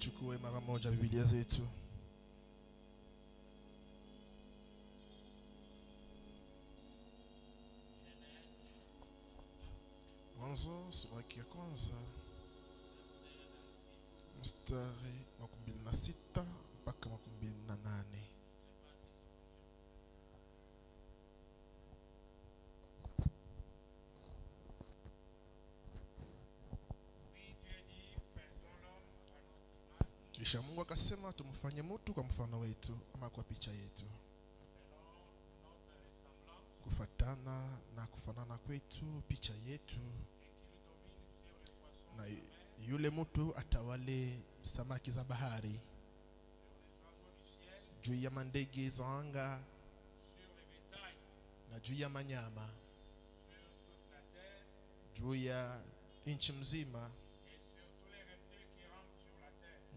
Tuchukue mara moja Biblia zetu. Mwanzo sura ya kwanza mstari 26 mpaka 28. Kisha Mungu akasema tumfanye mtu kwa mfano wetu ama kwa picha yetu, kufatana na kufanana kwetu picha yetu, na yule mtu atawale samaki za bahari, juu ya mandege za anga, na juu ya manyama, juu ya nchi mzima,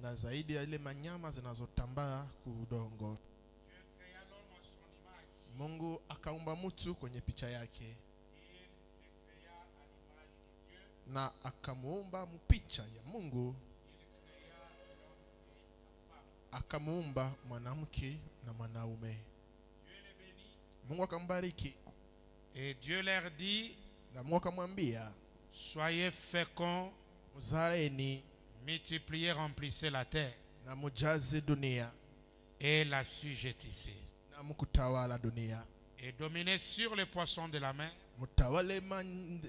na zaidi ya ile manyama zinazotambaa kudongo. Mungu akaumba mtu kwenye picha yake, na akamuumba mpicha ya Mungu, akamuumba mwanamke na mwanaume. Mungu akambariki. Et Dieu leur dit, na Mungu akamwambia, soyez féconds, mzaleni, multipliez, remplissez la terre na mujaze dunia, et la sujettissez, na mkutawala dunia, et dominez sur les poissons de la mer, mutawale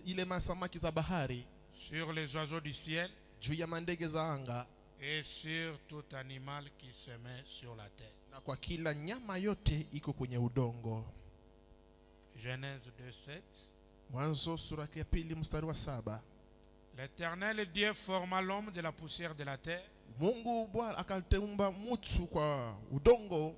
ile masamaki za bahari, sur les oiseaux du ciel, juu ya mandege za anga, et sur tout animal qui se met sur la terre. na kwa kila nyama yote iko kwenye udongo. Genèse 2:7. Mwanzo sura ya pili mstari wa 7. L'Éternel Dieu forma l'homme de la poussière de la terre. Mungu Bwana akateumba mtu kwa udongo.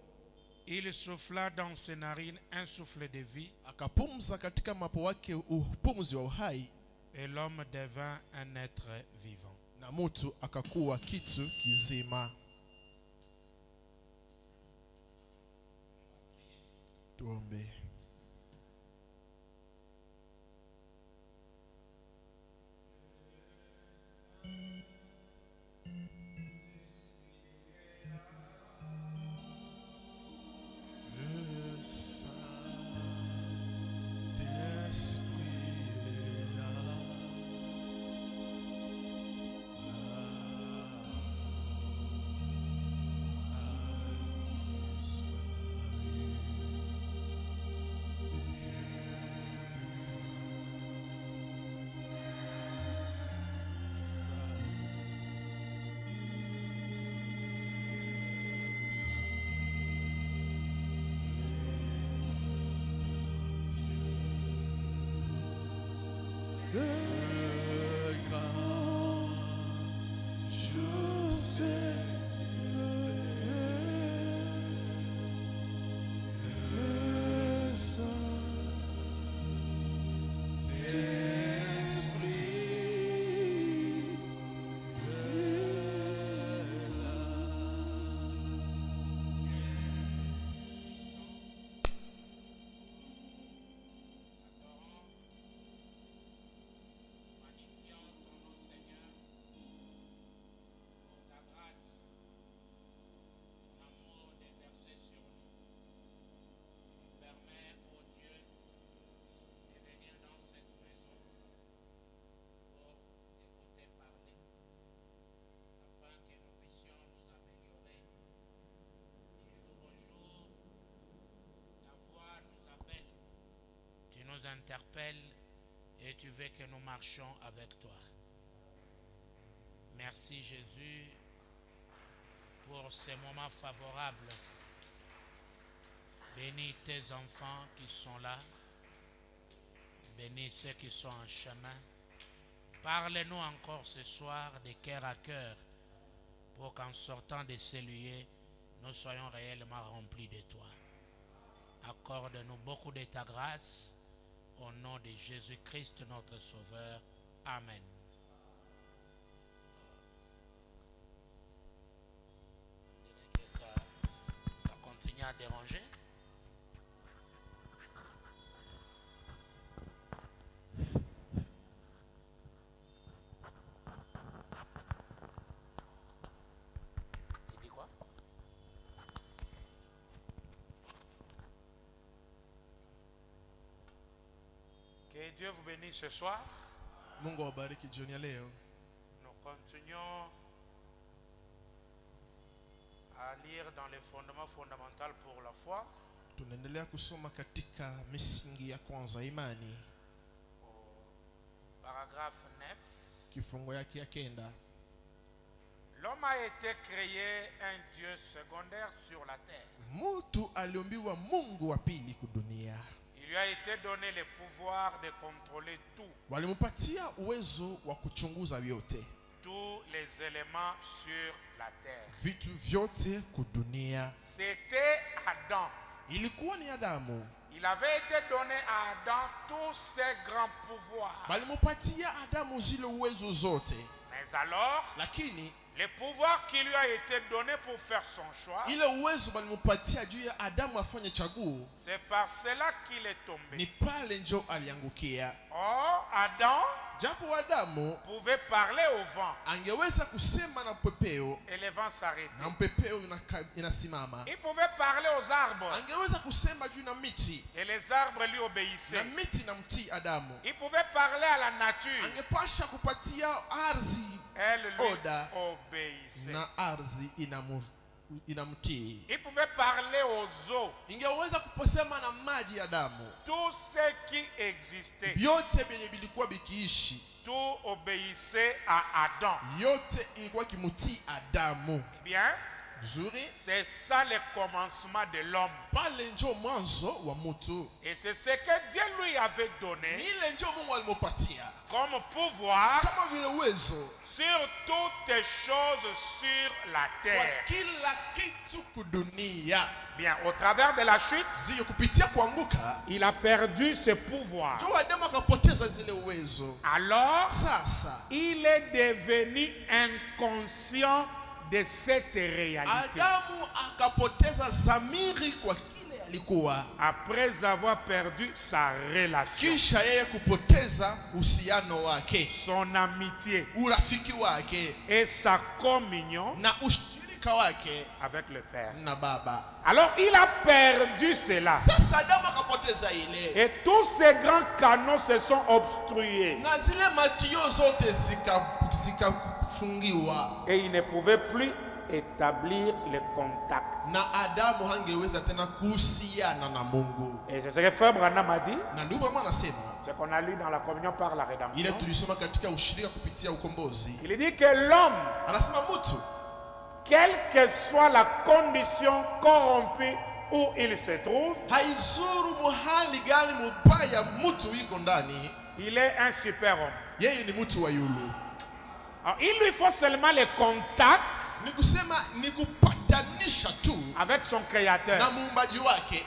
Il souffla dans ses narines un souffle de vie, akapumza katika mapo wake upumzi wa uhai, et l'homme devint un être vivant. na mtu akakuwa kitu kizima. Tuombe. Nous interpelle et tu veux que nous marchions avec toi. Merci Jésus pour ces moments favorables. Bénis tes enfants qui sont là. Bénis ceux qui sont en chemin. Parle-nous encore ce soir de cœur à cœur pour qu'en sortant de ces lieux, nous soyons réellement remplis de toi. Accorde-nous beaucoup de ta grâce. Au nom de Jésus-Christ, notre Sauveur. Amen. On dirait que ça continue à déranger. Que Dieu vous bénisse ce soir. Mungu awabariki jioni ya leo. Nous continuons à lire dans les fondements fondamentaux pour la foi. Tunaendelea kusoma katika misingi ya kwanza imani. Paragraphe 9. Kifungo yake ya 9. L'homme a été créé un Dieu secondaire sur la terre. Mtu aliumbiwa Mungu wa pili kudunia. Il lui a été donné le pouvoir de contrôler tout. Walimpatia uwezo wa kuchunguza vyote. Tous les éléments sur la terre. Vitu vyote kudunia. C'était Adam. Ilikuwa ni Adamu. Il avait été donné à Adam tous ces grands pouvoirs. Walimpatia Adamu zile uwezo zote. Mais alors, Lakini le pouvoir qui lui a été donné pour faire son choix, ile uwezo walimpatia juu ya Adamu afanye chaguo, c'est par cela qu'il est tombé. ni pale njo aliangukia. Or, Adam Japo Adamu pouvait parler au vent angeweza kusema na mpepeo et le vent s'arrêtait. na mpepeo inasimama. Il pouvait parler aux arbres Angeweza kusema juu na miti et les arbres lui na obéissaient. miti na mtii Adamu. Il pouvait parler à la nature. Angepasha kupatia ardhi Elle lui oda obéissait. na ardhi inamtii. Il pouvait parler aux eaux. Ingeweza kusema na maji ya damu. Tout ce qui existait, Vyote vyenye vilikuwa bikiishi, tout obéissait à Adam. yote ilikuwa kimutii Adamu. Bien, Nzuri, c'est ça le commencement de l'homme. pale njo mwanzo wa mtu. Et c'est ce que Dieu lui avait donné Ile njo Mungu alimopatia comme pouvoir kama vile uwezo sur toutes choses sur la kwa terre. kila kitu kudunia. Bien, au travers de la chute, Zio kupitia kuanguka, il a perdu ses pouvoirs. njo Adamu akapoteza zile uwezo. Alors, Sasa il est devenu inconscient de cette réalité. Adamu akapoteza zamiri kwa kile alikuwa, Après avoir perdu sa relation, kisha yeye kupoteza uhusiano wake, son amitié urafiki wake et sa communion na ushirika wake avec le Père. na Baba. Alors, il a perdu cela. Sasa Adamu akapoteza ile, Et tous ces grands canaux se sont obstrués. na zile matio zote zikafungiwa, Et il ne pouvait plus établir le contact. na Adamu hangeweza tena kuhusiana na Mungu. Et c'est ce que Frère Branham a dit, Na ndio maana anasema ce qu'on a lu dans la communion par la ile rédemption. tulisoma katika ushirika kupitia ukombozi. Il dit que l'homme, Anasema mtu quelle que soit la condition corrompue où il se trouve, haizuru muhali gani mubaya mtu iko ndani, il est un super-homme. yeye ni mtu wa yulu. Alors, il lui faut seulement le contact Ni kusema ni kupatanisha tu avec son créateur. na muumbaji wake,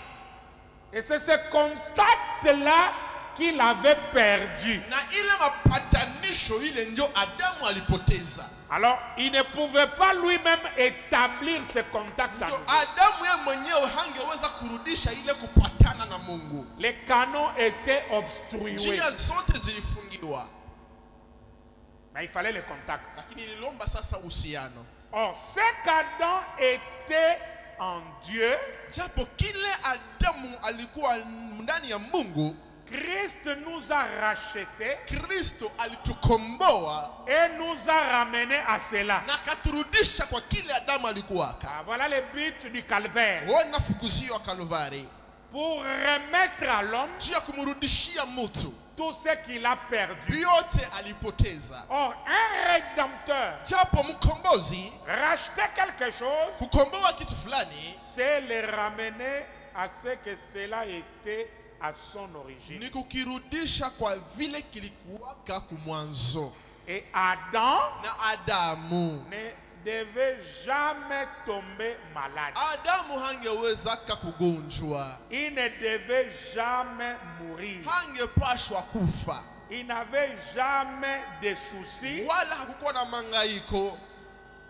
Et c'est ce contact-là qu'il avait perdu. na ile mapatanisho ile ndio Adamu alipoteza. Alors, il ne pouvait pas lui-même établir ce contact à Ndio nouveau. Adamu yeye mwenyewe hangeweza kurudisha ile kupatana na Mungu. Les canaux étaient obstrués. Njia zote zilifungiwa, Mais il fallait le contact. lakini ililomba sasa uhusiano. Or, c'est qu'Adam était en Dieu, Japo kile Adamu alikuwa ndani ya Mungu, Christ nous a rachetés Kristo alitukomboa et nous a ramenés à cela. na katurudisha kwa kile Adamu alikuwaka. Ah, voilà le but du calvaire. Wana fukuzio wa Kalvari, Pour remettre à l'homme juu ya kumrudishia mtu tout ce qu'il a perdu. vyote alipoteza. Or, un rédempteur, Japo mkombozi racheter quelque chose, kukomboa kitu fulani c'est le ramener à ce que cela était à son origine. ni kukirudisha kwa vile kilikuwaka kumwanzo. Et Adam Na Adamu, ne devait jamais tomber malade. Adamu hangeweza kugonjwa, Il ne devait jamais mourir. hangepashwa kufa, Il n'avait jamais de soucis. wala hakukuwa na mangaiko,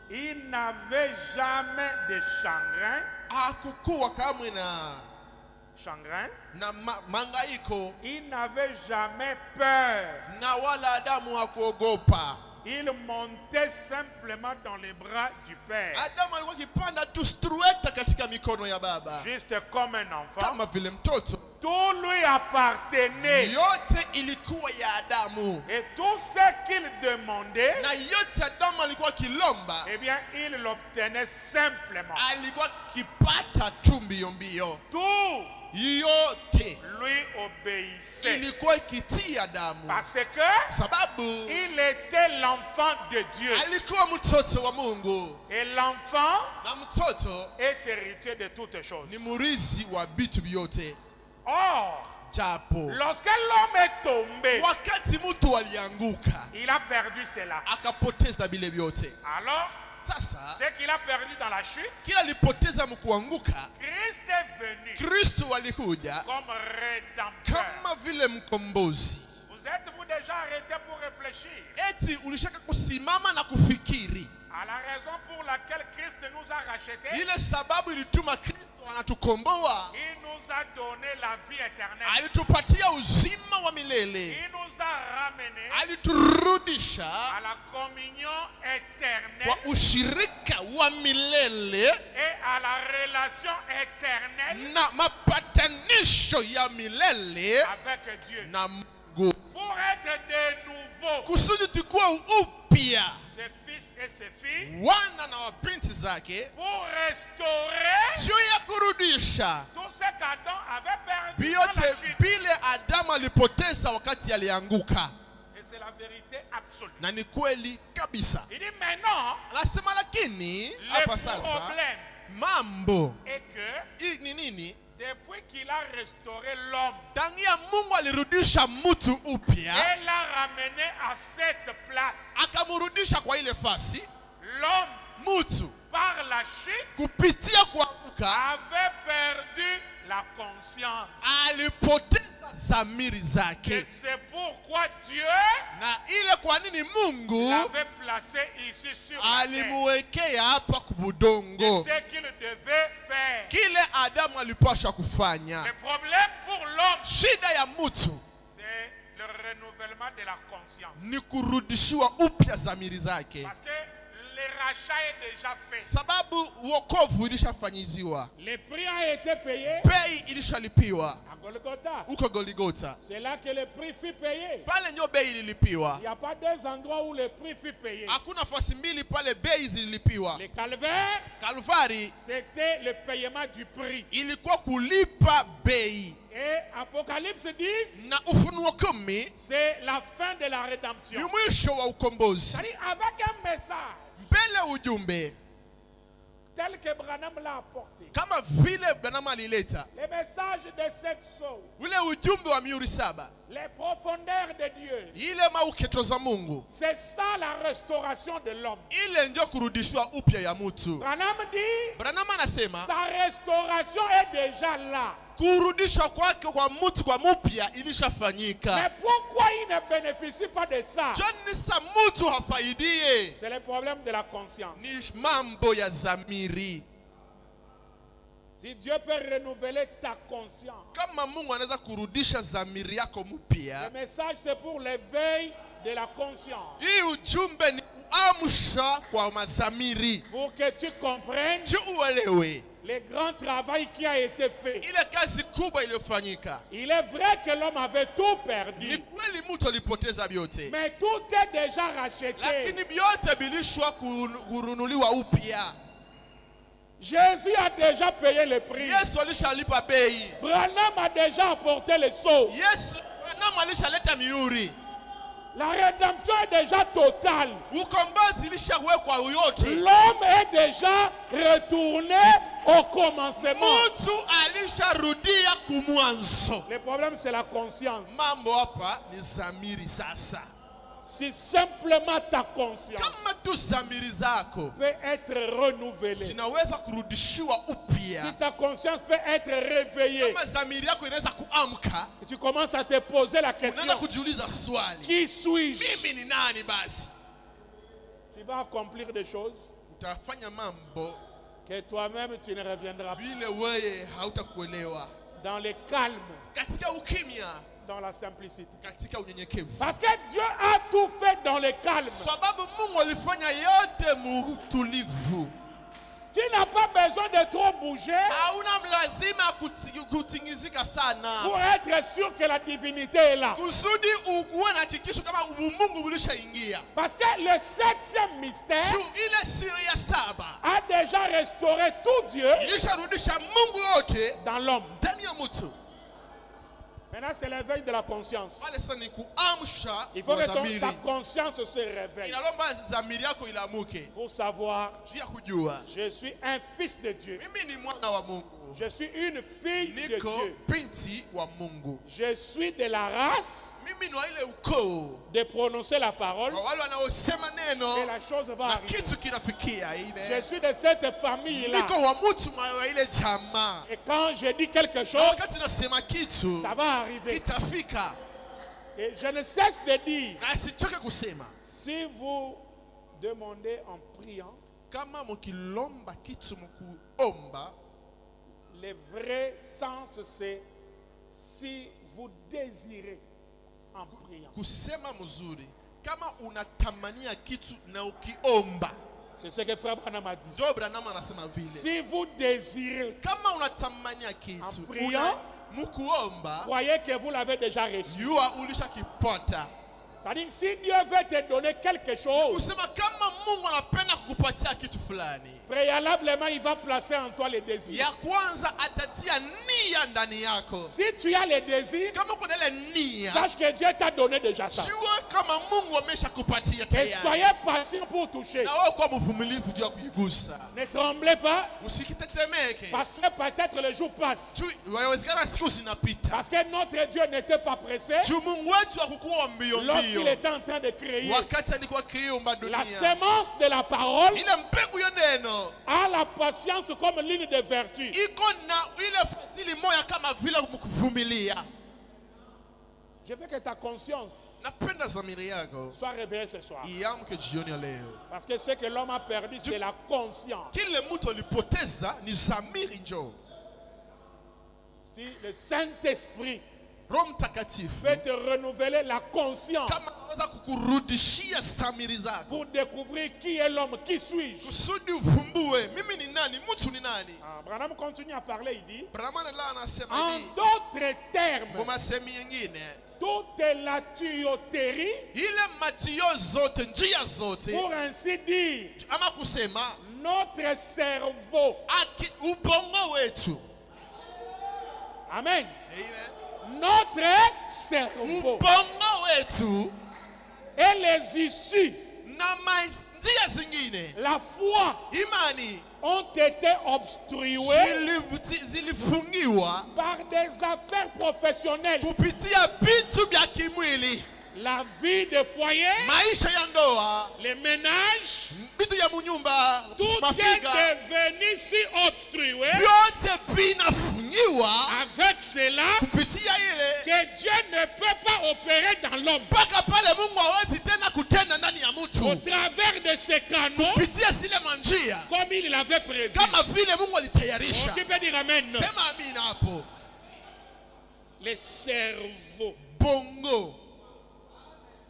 Il n'avait jamais de chagrin. hakukuwa kamwe na Chagrin. mangaiko, Il n'avait jamais peur. na wala Adamu hakuogopa. Il montait simplement dans les bras du Père. Adamu alikuwa kipanda tu straight katika mikono ya Baba, Juste comme un enfant. kama vile mtoto. Tout lui appartenait. yote ilikuwa ya Adamu, Et tout ce qu'il demandait, na yote Adamu alikuwa kilomba eh bien, il l'obtenait simplement. alikuwa kipata tu mbio mbio. Tout Yote lui obéissait. ilikuwa ikitii Adamu, Parce que sababu il était l'enfant de Dieu. alikuwa mtoto wa Mungu, Et l'enfant na mtoto est héritier de toutes choses. ni murithi wa vitu vyote. Or, Japo lorsque l'homme est tombé, wakati mtu alianguka il a perdu cela. akapoteza vile vyote. Alors, Sasa ce qu'il a perdu dans la chute, kila alipoteza mkuanguka, Christ est venu Kristo alikuja comme rédempteur. kama vile mkombozi. Vous êtes-vous déjà arrêté pour réfléchir Eti ulishaka kusimama na kufikiri à la raison pour laquelle Christ nous a rachetés? ile sababu ilituma Kristo anatukomboa, Il nous a donné la vie éternelle. alitupatia uzima wa milele, Il nous a ramenés aliturudisha à la communion éternelle kwa ushirika wa milele et à la relation éternelle na mapatanisho ya milele avec Dieu. na Mungu, Pour être de nouveau kusudi tukuwa upya ses fils et ses filles, wana na wabinti zake, pour restaurer sio ya kurudisha tout ce qu'Adam avait perdu dans vyote la chute. vile Adamu alipoteza wakati alianguka. Et c'est la vérité absolue. Na ni kweli kabisa. Il dit maintenant, Anasema lakini le hapa sasa problème mambo est que hii ni nini? depuis qu'il a restauré l'homme Tangia Mungu alirudisha mtu upya, et l'a ramené à cette place, akamrudisha kwa ile fasi, l'homme, mtu par la chute, kupitia kuanguka avait perdu la conscience. alipoteza dhamiri Et zake, c'est pourquoi Dieu na ile kwa nini Mungu l'avait placé ici sur la terre. alimuwekea hapa Et kubudongo ce qu'il devait faire. kile Adamu alipasha kufanya. Le problème pour l'homme, Shida ya mtu c'est le renouvellement de la conscience. ni kurudishiwa upya dhamiri zake, Parce que le rachat est déjà fait. sababu wokovu ilishafanyiziwa, Le prix a été payé bei ilishalipiwa à Golgotha. huko Goligota. C'est là que le prix fut payé. Pale ndio bei ililipiwa. Il n'y a pas deux endroits où le prix fut payé. Hakuna nafasi mbili pale bei zililipiwa. Le calvaire, Kalvari c'était le paiement du prix. ilikuwa kulipa bei, Et Apocalypse 10, na Ufunuo 10 c'est la fin de la ni rédemption. mwisho wa ukombozi. C'est-à-dire avec un message Mbele ujumbe tel que Branham l'a apporté. kama vile Branham alileta Le message de cette soul, ule ujumbe wa mihuri 7, les profondeurs de Dieu. ile mauketo za Mungu, C'est ça la restauration de l'homme. ile ndio kurudishwa upya ya mtu. Branham dit, Branham anasema sa restauration est déjà là. kurudishwa kwake kwa mtu kwa mupya Mais ilishafanyika. pourquoi il ne bénéficie pas de ça? Jani sa mtu hafaidie, C'est le problème de la conscience. ni mambo ya dhamiri. Si Dieu peut renouveler ta conscience, Kama Mungu anaweza kurudisha dhamiri yako ce mpya, message c'est pour l'éveil de la conscience. hii ujumbe ni kuamsha kwa madhamiri, Pour que tu comprennes tu uelewe le grand travail qui a été fait. ile kazi kubwa iliyofanyika. Il est vrai que l'homme avait tout Ni perdu, kweli mtu alipoteza vyote, mais tout est déjà racheté. lakini vyote vilishwa kurunuliwa upya. Jésus a déjà payé le prix. Yesu alishalipa bei. Branham a déjà apporté le sceau. Yesu na alishaleta mihuri. La rédemption est déjà totale. Ukombozi ilishawekwa yote. L'homme est déjà retourné au commencement. Mtu alisharudia kumwanzo. Le problème c'est la conscience. Mambo hapa ni dhamiri sasa. Si simplement ta conscience Kama tu dhamiri zako peut être renouvelée, zinaweza kurudishiwa si upya, ta conscience peut être réveillée, kama dhamiri yako inaweza kuamka, tu commences à te poser la question, unaanza kujiuliza swali, qui suis-je? mimi ni nani? Basi Tu vas accomplir des choses utafanya mambo que toi-même tu ne reviendras pas. vile wewe hautakuelewa, Dans le calme, katika ukimya, dans la simplicité. katika unyenyekevu, Parce que Dieu a tout fait dans le calme. sababu Mungu alifanya yote mutulivu. Tu n'as pas besoin de trop bouger hauna mlazima kutingizika sana pour être sûr que la divinité est là. kusudi ukuwe na hakikisho kama umungu ulishaingia. Parce que le 7e mystère Juu ile siri ya saba a déjà restauré tout Dieu ilisharudisha Mungu yote dans l'homme. ndani ya mtu. Maintenant, c'est l'éveil de la conscience. Pale sasa ni kuamsha Il faut que zamiri. ta conscience se réveille Inalomba zamiri yako ilamuke pour savoir, juu ya kujua je suis un fils de Dieu. mimi ni mwana wa Mungu, Je suis une fille de niko Dieu. binti wa Mungu, Je suis de la race mimi ni wa ile ukoo de prononcer la parole wa wale wanaosema neno et la chose va na arriver. kitu kinafikia Je ile. suis de cette famille-là. Niko wa mtu wa ile jamaa, Et quand je dis quelque na chose, wakati nasema kitu ça va arriver. kitafika, Et je ne cesse de dire, na sichoke kusema si vous demandez en priant, kama mukilomba kitu mukuomba, le vrai sens c'est si vous désirez en priant. kusema mzuri kama unatamania kitu na ukiomba. C'est ce que Frère Branham a dit. Job Branham anasema vile, Si vous désirez, kama unatamania kitu En priant, mukuomba, croyez que vous l'avez déjà reçu. jua ulishakipata. C'est-à-dire que si Dieu veut te donner quelque chose, Kusema kama Mungu anapenda kukupatia kitu fulani, préalablement, il va placer en toi les désirs. ya kwanza atatia nia ndani yako. Si tu as les désirs, Kama kuna ile nia, sache que Dieu t'a donné déjà ça. jua kama Mungu ameshakupatia Et tayari, soyez patient pour toucher. na wewe kuwa mvumilivu juu ya kuigusa, Ne tremblez pas, usikitetemeke. parce que peut-être le jour passe. Juu yawezekana siku zinapita, Parce que notre Dieu n'était pas pressé juu Mungu wetu hakukuwa mbio lorsqu'il mbio était en train de créer. wakati alikuwa akiumba La dunia. semence de la parole Ile mbegu ya neno a la patience comme ligne de vertu. iko na ile fadhili moya kama vile kuvumilia. Je veux que ta conscience Napenda dhamiri yako soit réveillée ce soir. iamke jioni ya leo. Parce que ce que l'homme a perdu, c'est la conscience. Kile mtu alipoteza ni dhamiri. Njoo Si le Saint-Esprit Roho Mtakatifu peut te renouveler la conscience kama anaweza kukurudishia dhamiri zako pour découvrir qui est l'homme, qui suis-je. kusudi uvumbue mimi ni nani, mtu ni nani. Branham continue à parler, il dit, Brahman la anasema en hivi d'autres termes, kwa masemi yengine, toute la tuyauterie, ile matio zote, njia zote, pour ainsi dire, ama kusema notre cerveau. ubongo wetu, Amen. amen, Notre cerveau ubongo wetu et les issues, na njia zingine, la foi, imani ont été obstruées zilifungiwa par des affaires professionnelles. kupitia vitu vya kimwili, La vie de foyer, maisha ya ndoa, les ménages, vitu ya munyumba, tout est mafiga, devenu si obstrué vyote vinafungiwa avec cela kupitia ile, que Dieu ne peut pas opérer dans l'homme. mpaka pale Mungu hawezi tena kutenda ndani ya Au mtu travers de ces canaux, kupitia zile manjia comme il l'avait prévu. kama vile Mungu alitayarisha. Qui peut dire Amen? Sema amina hapo. Le cerveau Bongo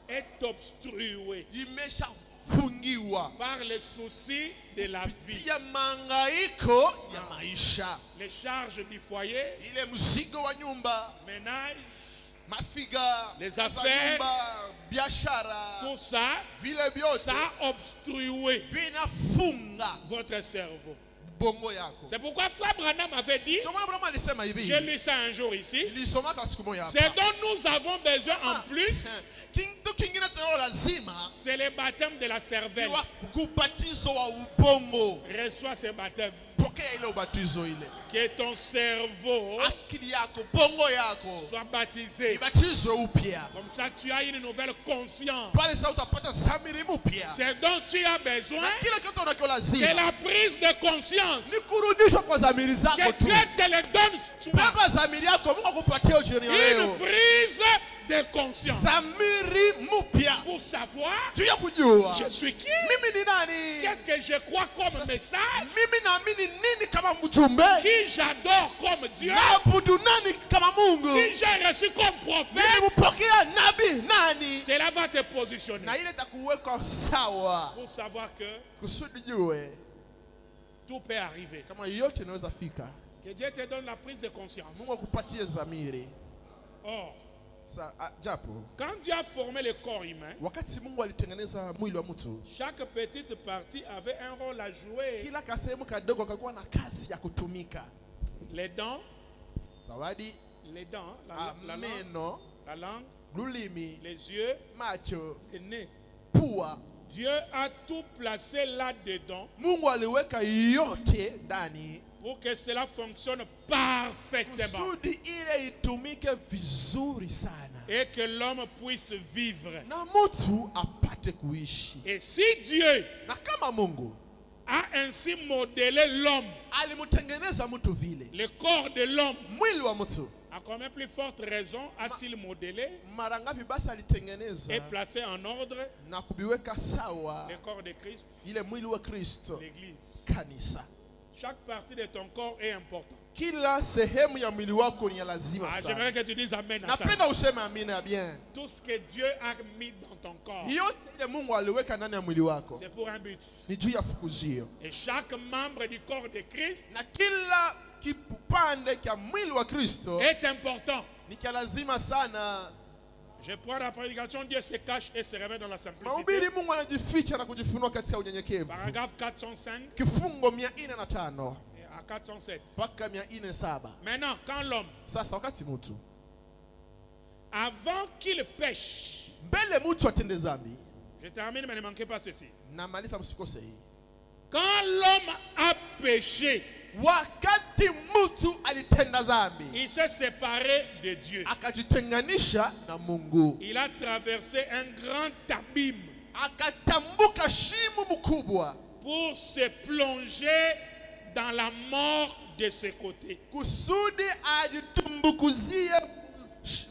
est obstrué imeshafungiwa par les soucis de la vie. kupitia mangaiko ya maisha, Les charges du foyer, ile mzigo wa nyumba, ménage, mafiga, Les za affaires, nyumba, biashara, tout ça, vile vyote ça a obstrué vinafunga votre cerveau. bongo yako. C'est pourquoi Frère Branham avait dit, Ndio maana Abrahamu alisema hivi, j'ai lu ça un jour ici, nilisomaka siku moja ce hapa, dont nous avons besoin en plus, kitu kingine tunao lazima c'est le baptême de la cervelle. ni wa kubatizo wa ubongo. Reçois ce baptême. Pokea ile ubatizo ile, Que ton cerveau akili yako, bongo yako soit baptisé. ibatizwe upya. Comme ça, tu as une nouvelle conscience. Pale sasa utapata dhamiri mpya, Ce dont tu as besoin, na kile kitu unacho c'est lazima la prise de conscience. ni kurudishwa kwa dhamiri zako Que tu. Dieu te le donne soit Baba, dhamiri yako Mungu akupatie jioni ya une leo, prise de conscience dhamiri mpya pour savoir juu ya kujua je suis qui, mimi ni nani, qu'est-ce que je crois comme message, mimi naamini nini kama mjumbe, qui j'adore comme Dieu, naabudu nani kama Mungu, qui j'ai reçu comme prophète. nilimpokea nabii nani, Cela va te positionner na ile takuweka sawa pour savoir que kusudi jue tout peut arriver. kama yote inaweza fika. Que Dieu te donne la prise de conscience. Mungu akupatie dhamiri. Or, Japo quand Dieu a formé le corps humain, wakati Mungu alitengeneza mwili wa mtu, chaque petite partie avait un rôle à jouer. kila kasehemu kadogo kakuwa na kazi ya kutumika. Les dents, Zawadi, la langue, meno, la langue, lulimi, les yeux, macho, le nez. pua. Dieu a tout placé là-dedans Mungu aliweka yote ndani pour que cela fonctionne parfaitement kusudi ile itumike vizuri sana et que l'homme puisse vivre. na mtu apate kuishi. Et si Dieu Na kama Mungu a ainsi modélé l'homme, alimtengeneza mtu vile, le corps de l'homme, mwili wa mtu, à combien plus forte raison a-t-il modélé mara ngapi basi alitengeneza et placé en ordre na kubiweka sawa le corps de Christ, ile mwili wa Kristo, l'Église. kanisa. Chaque partie de ton corps est importante. Kila sehemu ya mwili wako ni ya lazima sana. J'aimerais que tu dises Amen à ça. Napenda useme amina bien. Tout ce que Dieu a mis dans ton corps, Yote ile Mungu aliweka ndani ya mwili wako c'est pour un but. ni juu ya fukuzio, Et chaque membre du corps de Christ na kila kipande cha mwili wa Kristo est important. ni kia lazima sana. Je prends la prédication, Dieu se cache et se révèle dans la simplicité. Mahubiri, Mungu anajificha na kujifunua katika unyenyekevu. Paragraphe 405 Kifungo 405 et à 407. mpaka 407. Maintenant, quand l'homme, Sasa wakati mtu avant qu'il pêche, mbele mtu atende dhambi, je termine mais ne manquez pas ceci. na maliza msikose hii. Quand l'homme a péché, Wakati mtu alitenda dhambi, il s'est séparé de Dieu. akajitenganisha na Mungu, Il a traversé un grand abîme akatambuka shimo mkubwa pour se plonger dans la mort de ses côtés. kusudi ajitumbukuzie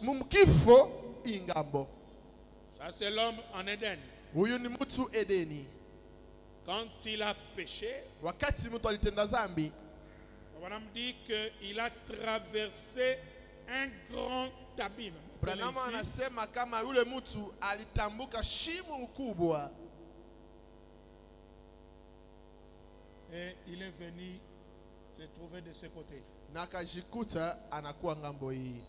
mumkifo ingambo. Ça, c'est l'homme en Éden. Huyu ni mtu Edeni. Quand il a péché, Wakati mtu alitenda dhambi, Branham dit qu'il a traversé un grand abîme. Branham Ici, anasema kama yule mtu alitambuka shimo mkubwa et il est venu se trouver de ce côté. na akajikuta anakuwa ngambo hii.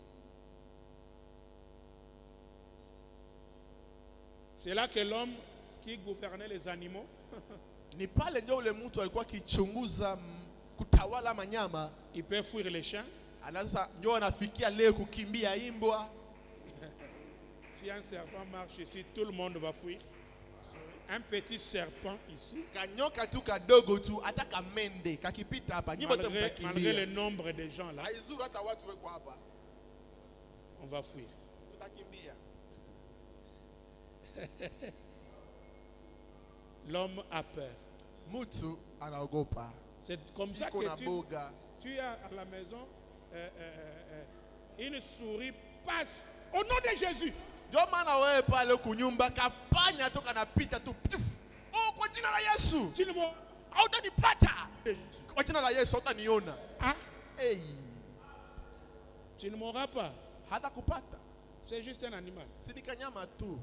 C'est là que l'homme qui gouvernait les animaux Ni pale ndio yule mtu alikuwa akichunguza kutawala manyama, il peut fuir les chiens. anaanza ndio anafikia leo kukimbia imbwa. Si un serpent marche ici, tout le monde va fuir. Un petit serpent ici, Kanyoka tu kadogo tu hata kamende kakipita hapa nyimbo malgré le mtakimbia. nombre de gens là, Haizuru hata watu weko hapa. on va fuir. Tutakimbia. L'homme a peur. Mtu anaogopa. C'est comme ça Iko na que boga. tu as à la maison une souris passe au nom de Jésus. Ndio maana wewe pale kunyumba kapanya tu kanapita tu. Ptif. Oh, kwa jina la Yesu. Tu ne vois Hautanipata. Kwa jina la Yesu hautaniona. ah, Hey. tu ne mourras pas. Hata kupata. C'est juste un animal. Si ni kanyama tu.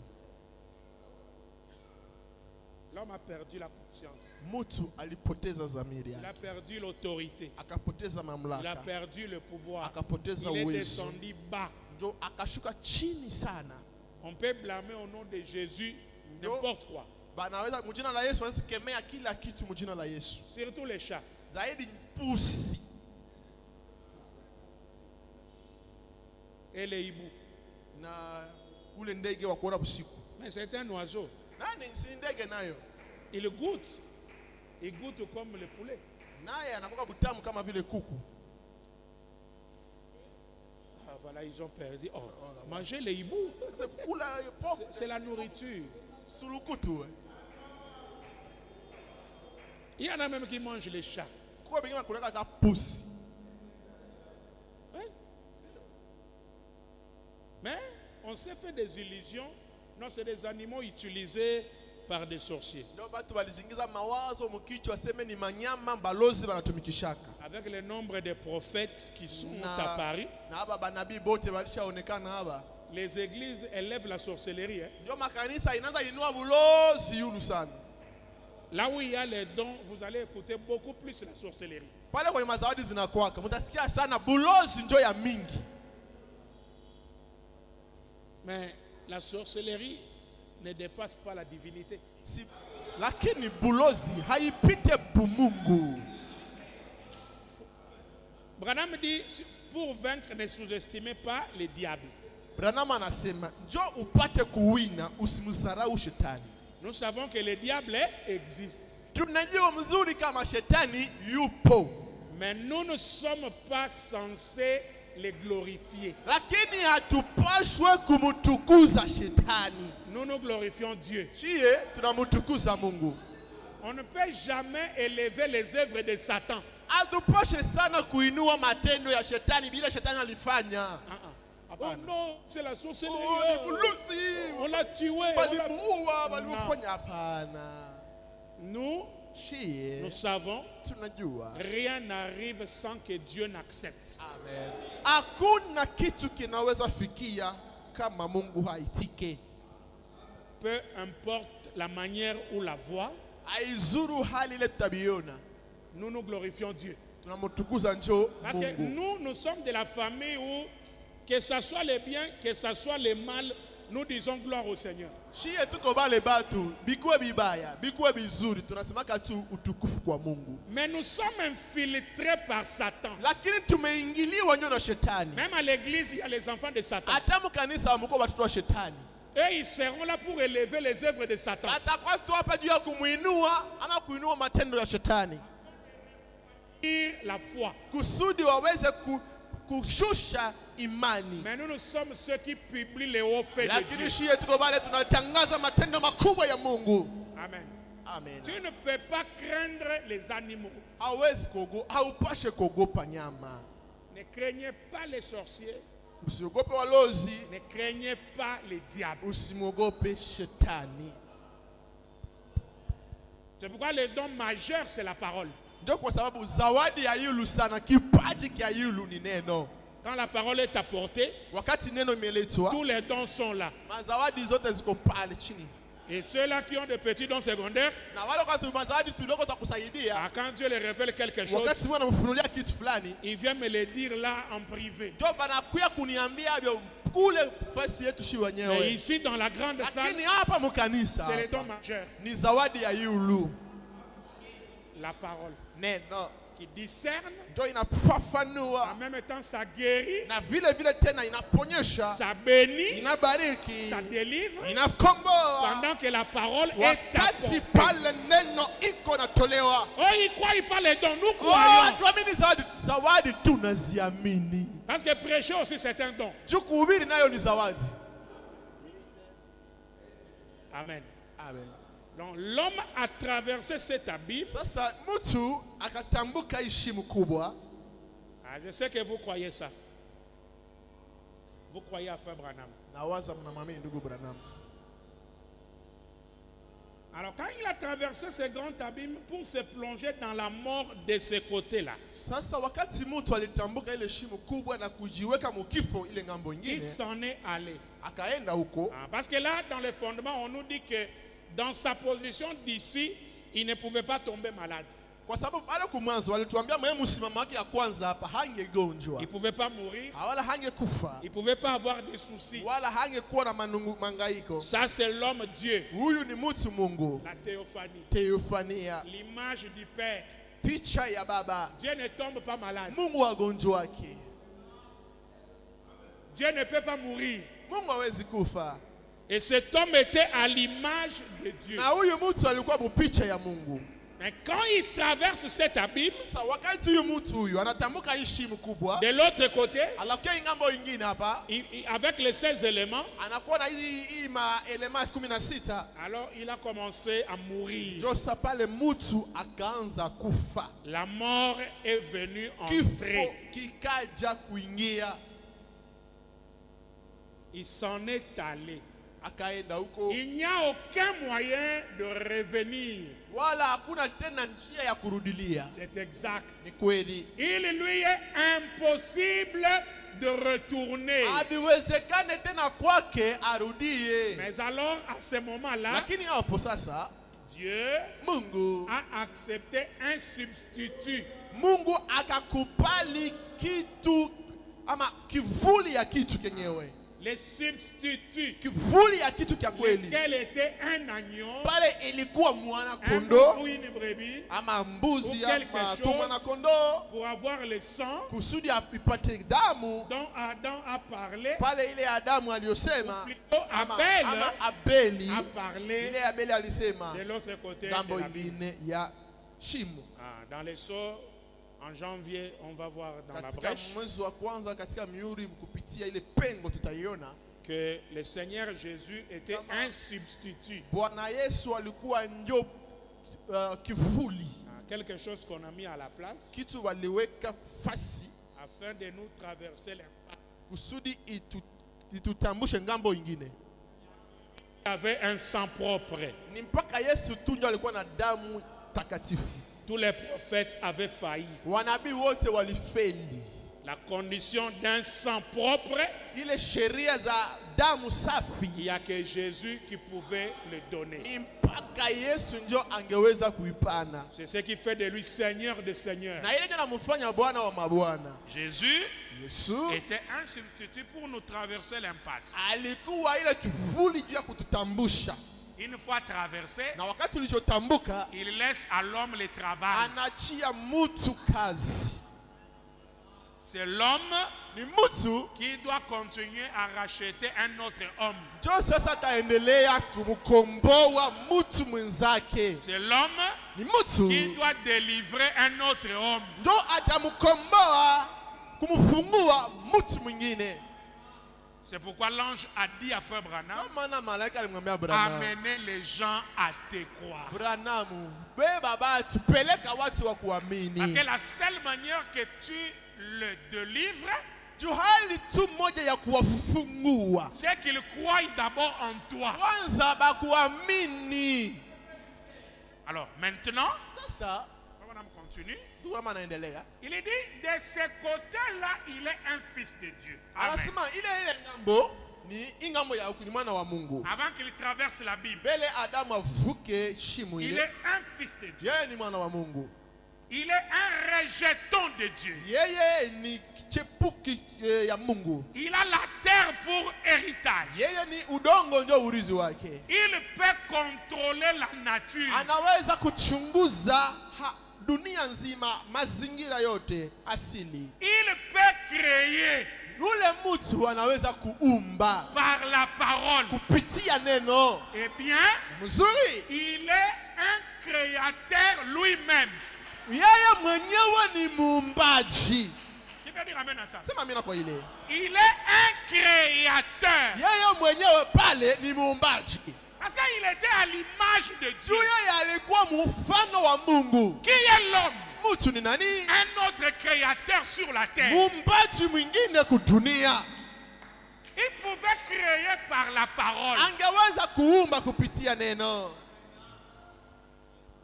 L'homme a perdu la conscience. Mtu alipoteza dhamiri Il a yake. perdu l'autorité. Akapoteza Il a mamlaka. perdu le pouvoir. Akapoteza Il est uwezo. descendu bas. Ndio akashuka chini sana. On peut blâmer au nom de Jésus Non. n'importe quoi. Banaweza mjina la Yesu wanaweza kemea kila kitu mjina la Yesu. Surtout les chats. Zaidi pusi Et les hiboux. na ule ndege wa kuona usiku. Mais c'est un oiseau. Nani si ndege nayo? Il goûte. Il goûte comme le poulet. Naye anakuwa butamu kama vile kuku. Ah, voilà, ils ont perdu. Oh, manger les hiboux, Sasa kula pop c'est la nourriture. sulukutu. Il y en a même qui mangent les chats. Kwa bengine kuna kata pusi. Hein? Mais on s'est fait des illusions. Non, c'est des animaux utilisés par des sorciers. Ndio watu walijingiza mawazo mkichwa sema ni manyama balozi wanatumikishaka. Avec le nombre de prophètes qui sont Na apparus, haba banabii bote walishaonekana hapa. les églises élèvent la sorcellerie. Hein? Ndio makanisa inaanza inua bulozi yulu sana. Là où il y a les dons, vous allez écouter beaucoup plus la sorcellerie. Pale kwenye mazawadi zinakuwaka, mtasikia sana bulozi njo ya mingi. Mais la sorcellerie ne dépasse pas la divinité. Si, lakini bulozi haipite bumungu. Branham dit, pour vaincre, ne sous-estimez pas les diables. Branham anasema, njo upate kuwina, usimsarau shetani. Nous savons que le diable existe. Tunajua mzuri kama shetani yupo. Mais nous ne sommes pas censés les glorifier. Lakini hatupashwe kumtukuza shetani. Nous nous glorifions Dieu. Shie tunamtukuza Mungu. On ne peut jamais élever les œuvres de Satan. Hatupashe sana kuinua matendo ya shetani bila shetani alifanya. Oh non, c'est la sorcellerie. Oh, ni bulusi. On l'a tué. Walimuua, walimfanya hapana. Nous savons, tunajua rien n'arrive sans que Dieu n'accepte. Amen. Hakuna kitu kinaweza fikia kama Mungu haitike. Peu importe la manière ou la voie, Aizuru hali ile tabiona. nous nous glorifions Dieu. Tunamtukuza njo Parce que Mungu. nous sommes de la famille où, que ce soit les biens, que ce soit les mal, nous disons gloire au Seigneur. Shie tuko bale batu, bikuwe bibaya, bikuwe bizuri, tunasemaka tu utukufu kwa Mungu. Mais nous sommes infiltrés par Satan. Lakini tumeingiliwa nyo na shetani. Même à l'église, il y a les enfants de Satan. Hata mkanisa mko watoto wa shetani. Eux, ils seront là pour élever les œuvres de Satan. Atakuwa tu hapa juu ya kumuinua ama kuinua matendo ya shetani. La foi. Kusudi waweze kushusha imani. Mais nous sommes ceux qui publient les hauts faits de Lakini Dieu. shie tuko bale tunatangaza matendo makubwa ya Mungu. Amen. Amen. Tu ne peux pas craindre les animaux. Haupashe kuogopa nyama. Ne craignez pas les sorciers. Usiogope walozi. Ne craignez pas les diables. Usimwogope shetani. C'est pourquoi le don majeur, c'est la parole. Ndio kwa sababu zawadi ya yulu sana, kipaji kia yulu ni neno. Quand la parole est apportée, Wakati neno imeletwa, tous les dons sont là. mazawadi zote ziko pale chini. Et ceux-là qui ont des petits dons secondaires, Na wale wakati mazawadi tuloko takusaidia, quand Dieu leur révèle quelque chose, wakati mwana mfunulia kitu fulani, il vient me le dire là en privé. ndio banakuya kuniambia byo kule fasi yetu shi Mais wenyewe. ici, dans la grande salle, Lakini hapa mkanisa c'est le don majeur. ni zawadi ya yulu. La parole Neno qui discerne, ndio inafafanua en même temps ça guérit, na vile vile tena inaponyesha, ça bénit, inabariki, ça délivre, inakomboa. pendant que la parole est Wakati apportée. pale neno iko natolewa, Oh, ils croient pas les dons, nous croyons. hatuamini zawadi. Zawadi tunaziamini. Parce que prêcher aussi c'est un don. Juu kuhubiri nayo ni zawadi. Amen. Amen. Donc l'homme a traversé cet abîme. Sasa mtu akatambuka ishimu kubwa. Je sais que vous croyez ça. Vous croyez à Frère Branham. Nawaza mnamwamini ndugu Branham. Alors quand il a traversé ce grand abîme pour se plonger dans la mort de ce côté-là, Sasa wakati mtu alitambuka ile shimo kubwa na kujiweka mukifo ile ngambo il nyingine, s'en est allé. akaenda huko. Parce que là, dans le fondement, on nous dit que dans sa position d'ici, il ne pouvait pas tomber malade. Kwa sababu pale kumwanzo walituambia mwe msimamo wake ya kwanza hapa hangegonjwa. Il ne pouvait pas mourir. Wala hangekufa. Il ne pouvait pas avoir des soucis. Wala hangekuwa na mangaiko. Ça, c'est l'homme Dieu. Huyu ni mtu Mungu. La théophanie. Teofania. L'image du Père. Picha ya baba. Dieu ne tombe pas malade. Mungu wagonjwa wake. Dieu ne peut pas mourir. Mungu hawezi kufa. Et cet homme était à l'image de Dieu. Na huyu mtu alikuwa picha ya Mungu. Mais quand il traverse cet abîme, Sasa wakati huyu mtu huyu anatambuka hii shimo kubwa, de l'autre côté, alakia ingambo ingine hapa, avec les 16 éléments, anakuwa na hii maelema 16. alors il a commencé à mourir. Josa pale mtu akaanza kufa. La mort est venue Kifo entrer. kikaja kuingia. Il s'en est allé. Akaenda huko. Il n'y a aucun moyen de revenir. Wala hakuna tena njia ya kurudilia. C'est exact. Ni kweli. Il lui est impossible de retourner. Habiwezekane tena kwake arudie. Mais alors, à ce moment-là, Lakini hapo sasa Dieu Mungu a accepté un substitut. Mungu akakubali kitu ama kivuli ya kitu kenyewe, Le substitut, kivuli ya kitu kya kweli. lequel était un agneau, Pale ilikuwa mwana un kondoo ou une brebis, ama mbuzi Ou quelque ama chose. mwana kondoo, pour avoir le sang kusudi apate damu. dont Adam a parlé. Pale ile Adamu aliyosema Plutôt ama Abel Abeli, a parlé ile Abeli alisema de l'autre côté de ngambo la Bible. ingine ya shimo. Dans les Sceaux, en janvier, on va voir dans la Katika brèche mwezi wa kwanza katika miuri kupitia ile pengo tutaiona que le Seigneur Jésus était un substitut. Bwana Yesu alikuwa ndio kivuli, Quelque chose qu'on a mis à la place kitu waliweka fasi afin de nous traverser l'impasse. kusudi itutambushe ngambo ingine. Il avait un sang propre. Ni mpaka Yesu tu ndio alikuwa na damu takatifu. Tous les prophètes avaient failli. Wanabii wote walifeli. La condition d'un sang propre, Ile sheria za damu safi, il n'y a que Jésus qui pouvait le donner. ni mpaka Yesu ndio angeweza kuipana. C'est ce qui fait de lui Seigneur de Seigneurs. Na ile ndio namfanya Bwana wa mabwana. Jésus Yesu était un substitut pour nous traverser l'impasse. alikuwa ile kivuli juu ya kututambusha, Une fois traversé, na wakati ulichotambuka il laisse à l'homme le travail. anachia mutu kazi. C'est l'homme Ni mutu qui doit continuer à racheter un autre homme. ndio sasa ataendelea kumkomboa mutu mwenzake. C'est l'homme Ni qui mutu doit délivrer un autre homme. ndio atamkomboa kumfungua mutu mwingine. C'est pourquoi l'ange a dit à frère Branham, Ndio maana malaika alimwambia Abrahamu, amenez les gens à te croire. Abrahamu, beba watu, peleka watu wa Parce kuamini. que la seule manière que tu le délivres, Juu hali tu moja ya kuwafungua, c'est qu'il croie d'abord en toi. kwanza bakuamini. Alors maintenant, Sasa frère Branham continue. ndio kama anaendelea, Il est dit, de ce côté-là, il est un fils de Dieu. Amen. anasema ile ngambo ni ingambo ya huku, ni mwana wa Mungu. Avant qu'il traverse la Bible, Mbele Adamu avuke shimo il ile, est un fils de Dieu. yeye ni mwana wa Mungu. Il est un rejeton de Dieu. Yeye ni chepuki ya Mungu. Il a la terre pour héritage. Yeye ni udongo ndio urithi wake. Il peut contrôler la nature. Anaweza kuchunguza dunia nzima, mazingira yote asili. Il peut créer Yule mtu anaweza kuumba par la parole. kupitia neno. Eh bien, Mzuri, il est un créateur lui-même. yeye mwenyewe ni muumbaji. Qui peut dire amen à ça? Sema mimi kwa ile. Il est un créateur. Yeye mwenyewe pale ni muumbaji. Parce qu'il était à l'image de Juu Dieu. yeye alikuwa mfano wa Mungu. Qui est l'homme? Mtu ni nani? Un autre créateur sur la terre. Muumbaji mwingine kudunia. Il pouvait créer par la parole. Angeweza kuumba kupitia neno.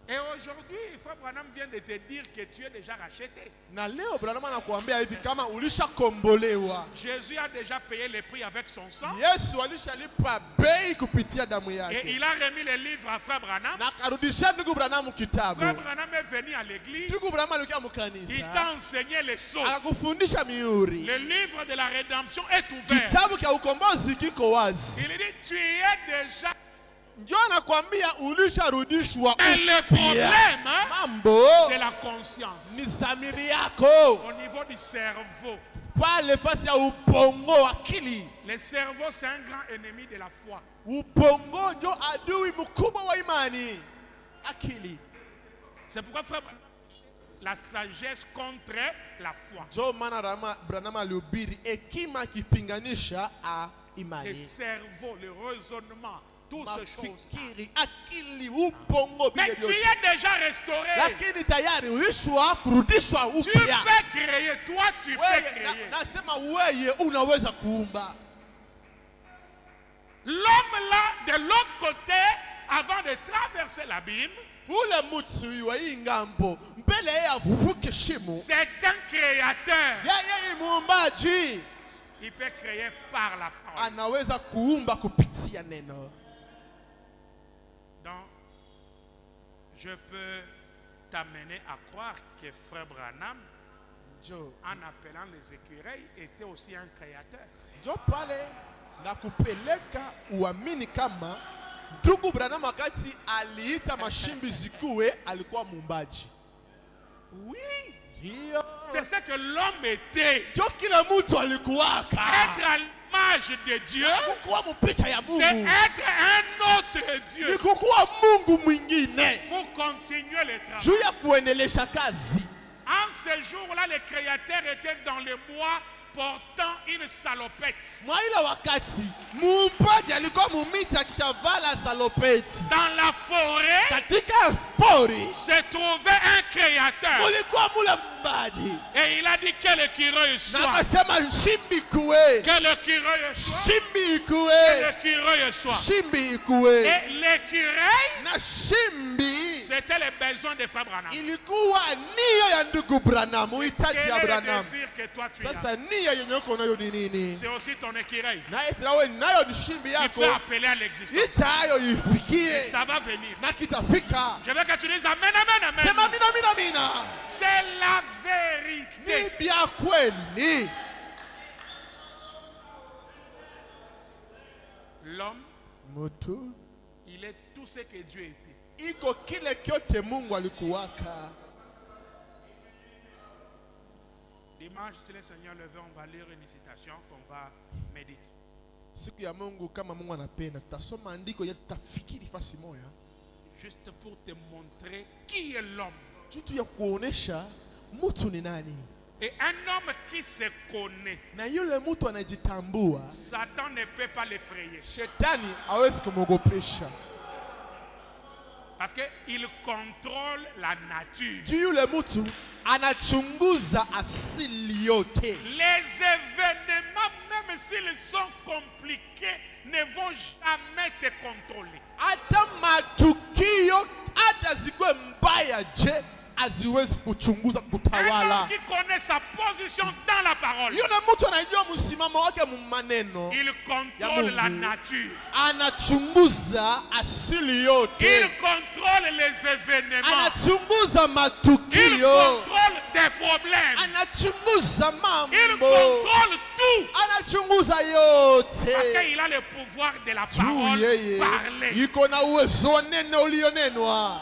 Et aujourd'hui, Frère Branham vient de te dire que tu es déjà racheté. Na leo Branham anakuambia hivi kama ulishakombolewa. Jésus a déjà payé le prix avec son sang. Yesu alishalipa bei kupitia damu Et yake. il a remis le livre à Frère Branham. Na karudisha ndugu Branham kitabu. Frère Branham est venu à l'église. Ndugu Branham alikuwa Il mkanisa. t'a enseigné les sceaux. Akakufundisha miuri. Le livre de la rédemption est ouvert. Kitabu cha ukombozi kiko wazi. Il dit, tu es déjà... Ndio anakuambia ulisharudishwa Et le upya. problème, hein, Mambo c'est la conscience. ni zamiri yako. Au niveau du cerveau. Pale fasi ya ubongo, akili. Le cerveau, c'est un grand ennemi de la foi. Ubongo ndio adui mkubwa wa imani. Akili. C'est pourquoi, frère, la sagesse contre la foi. Ndio maana Branham alihubiri hekima kipinganisha Le imani. cerveau, le raisonnement, toutes ces choses. Mafikiri, akili, ubongo Mais vile tu vyote. es déjà restauré. Lakini tayari uishwa kurudishwa Tu upya. peux créer. Toi, tu peux Wewe créer. nasema wewe unaweza kuumba. L'homme là, de l'autre côté, avant de traverser l'abîme, Ule mtu wa hii ngambo mbele yeye avuke shimo. c'est un créateur. Yeye ni muumbaji. Il peut créer par la parole. Anaweza kuumba kupitia neno. Dans Je peux t'amener à croire que Frère Branham, Njo en appelant les écureuils, était aussi un créateur. njo pale na kupeleka uamini kama ndugu Branham wakati aliita mashimbi zikuwe alikuwa muumbaji. Oui, Ndio. c'est ce que l'homme était. Njo kila mtu alikuwaka. Être à l'image de Dieu, Kukuwa mupicha ya c'est Mungu. être un autre Dieu. Ni kukuwa Mungu mwingine. Pour continuer le travail. Juu ya kuendelesha kazi. En ce jour-là, le créateur était dans le bois portant une salopette. Mwa ila wakati muumbaji alikuwa mumiti akishavala salopeti. Dans la forêt Katika pori se trouvait un créateur. mulikuwa mule mumbaji. Et il a dit que l'écureuil Na soit. akasema shimbi ikuwe. Que l'écureuil soit. Shimbi Que ikuwe. l'écureuil soit. Shimbi ikuwe. Et l'écureuil, Na shimbi c'était les besoins de Frère Branham. ilikuwa nia ya ndugu Branham, uhitaji Quel ya est le Branham. désir que toi tu as? Sasa nia yenye uko nayo ni nini? C'est aussi ton écureuil. Naye nawe nayo ni shimbi Tu yako. peux appeler à l'existence. Ita hayo Et ifikie ça va venir. na kitafika. Je veux que tu dises Amen, Amen, Amen. Sema mina mina mina. C'est la Ni vérité. bya kweli. L'homme, Mtu il est tout ce que Dieu était. iko kile kyote Mungu alikuwaka. Dimanche, si le Seigneur le veut, on va lire une citation qu'on va méditer. Siku ya Mungu kama Mungu anapenda tutasoma andiko yetu tutafikiri fasi moja. Juste pour te montrer qui est l'homme. Kitu ya kuonesha mtu ni nani. Et un homme qui se connaît, Na yule mtu anajitambua, Satan ne peut pas l'effrayer. shetani hawezi kumwogopesha. Parce qu'il contrôle la nature. Juu yule mtu anachunguza asili yote. Les événements, même s'ils sont compliqués, ne vont jamais te contrôler. Hata matukio hata zikuwe mbaya je haziwezi kuchunguza Un kutawala. homme qui connaît sa position dans la parole, Yule mtu anajua msimamo wake mumaneno. il contrôle la nature. Anachunguza asili yote. Il contrôle les événements. Anachunguza Il matukio. contrôle des problèmes. Anachunguza Il mambo. contrôle tout. Anachunguza Parce yote. qu'il a le pouvoir de la Juu parole yeye parler. yuko na uwezo wa neno ulionenwa.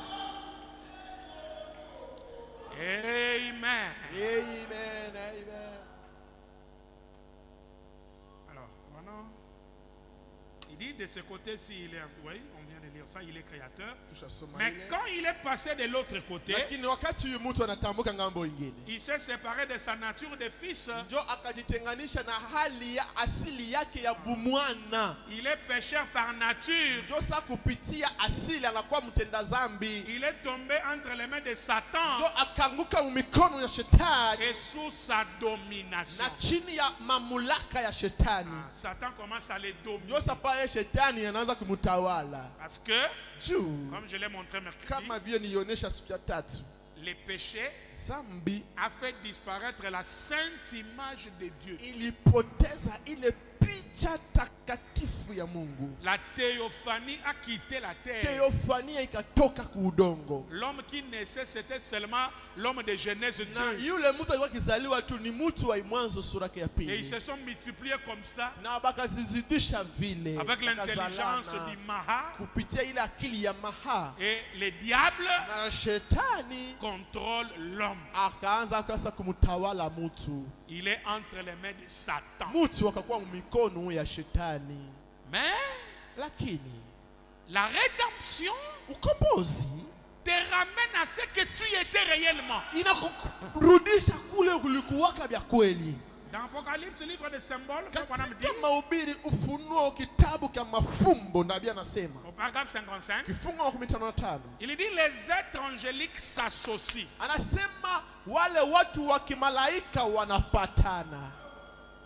Amen. Amen, amen. Alors, maintenant, il dit de ce côté-ci, il est, oui, on vient de lire ça, il est créateur. Tushasoma Mais ile. quand il est passé de l'autre côté, Lakini wakati huyu mtu anatambuka ngambo ingine, il s'est séparé de sa nature de fils. njo akajitenganisha na hali ya asili yake ya bumwana. Il est pécheur par nature. Njo sa kupitia asili anakuwa mtenda zambi. Il est tombé entre les mains de Satan Njo akaanguka mikono ya shetani et sous sa domination. na chini ya mamlaka ya shetani. Satan commence à les dominer. Njo sa pale shetani anaanza kumtawala. Parce que, Juu comme je l'ai montré mercredi, kama vile nionyesha siku ya tatu, le péché zambi a fait disparaître la sainte image de Dieu. ilipoteza ile picha takatifu ya Mungu. La théophanie a quitté la terre. Teofania ikatoka kuudongo. L'homme qui naissait, c'était seulement l'homme de Genèse 2. Na yule mtu alikuwa kizaliwa tu ni mtu wa Mwanzo sura ya Et ils pili. se sont multipliés comme ça, Na bakazizidisha vile. avec l'intelligence Bakazalana du Maha. kupitia ile akili ya Maha. Et le diable Na shetani contrôle l'homme. akaanza kasa kumtawala mtu. Il est entre les mains de Satan. Mtu akakuwa mikono ya shetani. Mais Lakini la rédemption ukombozi te ramène à ce que tu étais réellement. inakurudisha kule ulikuwaka vya kweli. Dans Apocalypse, livre de symboles, Frère Branham dit, Katika mahubiri Ufunuo, kitabu cha mafumbo, nabii anasema au paragraphe 55, kifungu 15, il dit les êtres angéliques s'associent. anasema wale watu wa kimalaika wanapatana.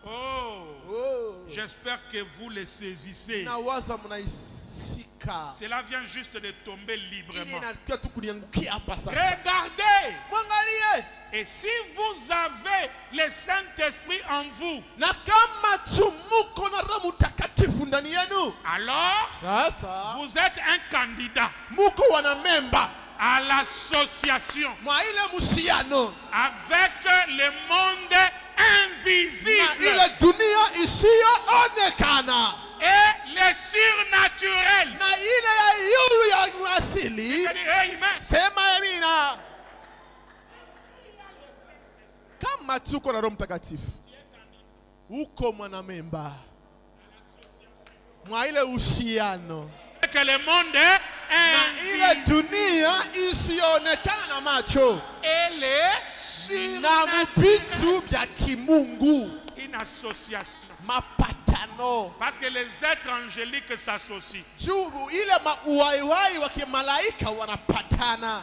Oh, j'espère que vous les saisissez. Nawaza mnaisika. Cela vient juste de tomber Ili librement. inakia tu kuniangukia hapa sasa. Regardez, Mwangalie. et si vous avez le Saint-Esprit en vous, Na kama tumuko na Roho Mtakatifu ndani yenu, alors sasa vous êtes un candidat. muko wana memba. à l'association mwa ile muhusiano avec le monde na invisible ile dunia isiyoonekana et le surnaturel. na ile ya yulu ya asili. Amen. Sema amina. Kama tuko na Roho Mtakatifu, uko mwanamemba mwa ile uhusiano Que le monde na ile invisible dunia isiyoonekana na macho et le na surnaturel. vitu vya kimungu, Une association. mapatano Parce que les êtres angéliques s'associent. juu ile mauwaiwai wa kimalaika wanapatana.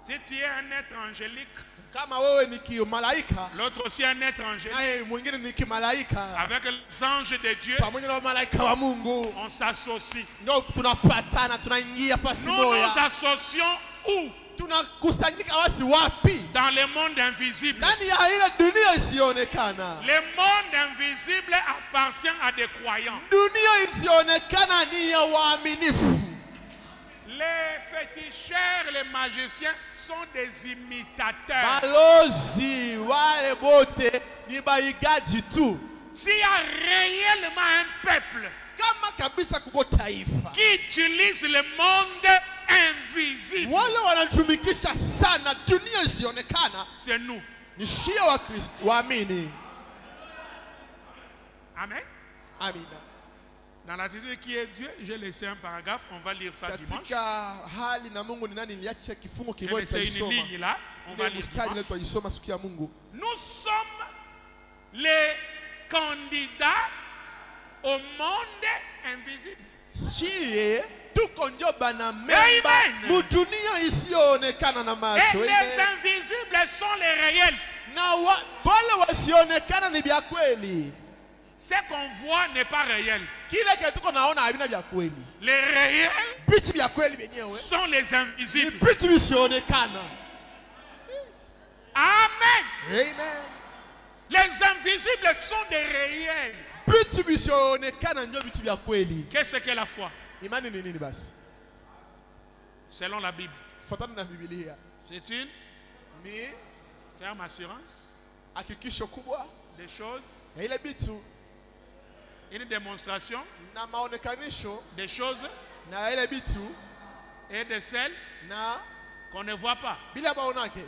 Si tu es un être angélique, Kama wewe ni kimalaika l'autre aussi un être angélique, naye mwingine ni kimalaika, avec les anges de Dieu, pamoja na malaika wa Mungu, on s'associe. ndio tunapatana, tunaingia pasi Nous nous moja, associons où? tunakusanyika wasi wapi? Dans le monde invisible. Ndani ya ile dunia isiyoonekana. Le monde invisible appartient à des croyants. Dunia isiyoonekana ni ya waaminifu. Les féticheurs, les magiciens sont des imitateurs. Balozi wale bote ni baigaji tu. S'il y a réellement un peuple Kama kabisa kuko taifa qui utilise le monde invisible, wale wanatumikisha sana dunia isiyoonekana, c'est nous. ni shia wa Kristo waamini. Amen. Amina. Dans l'attitude qui est Dieu, j'ai laissé un paragraphe, on va lire ça dimanche. Katika hali na Mungu ni nani, niliacha kifungo J'ai kimoja laissé une tuisoma. ligne là, on va Ile lire mstari ile dimanche. tuisoma siku ya Mungu. Nous sommes les candidats au monde invisible. Shie tuko njo bana memba Amen. mu dunia isiyoonekana na Et macho. les Amen. invisibles sont les réels. Na wale wasioonekana ni vya kweli. Ce qu'on voit n'est pas réel. Kile kile tuko naona havina vya kweli. Les réels Vitu vya kweli vyenyewe sont les ni invisibles. vitu visioonekana. Amen. Amen. Les invisibles sont des réels. Vitu visioonekana ndio vitu vya kweli. Qu'est-ce que la foi? Imani ni nini basi? Selon la Bible. Fuatana na Biblia. C'est une Ni ferme assurance hakikisho kubwa des choses, ya ile vitu une démonstration na maonekanisho des choses na ile vitu et de celles na qu'on ne voit pas. bila maonake.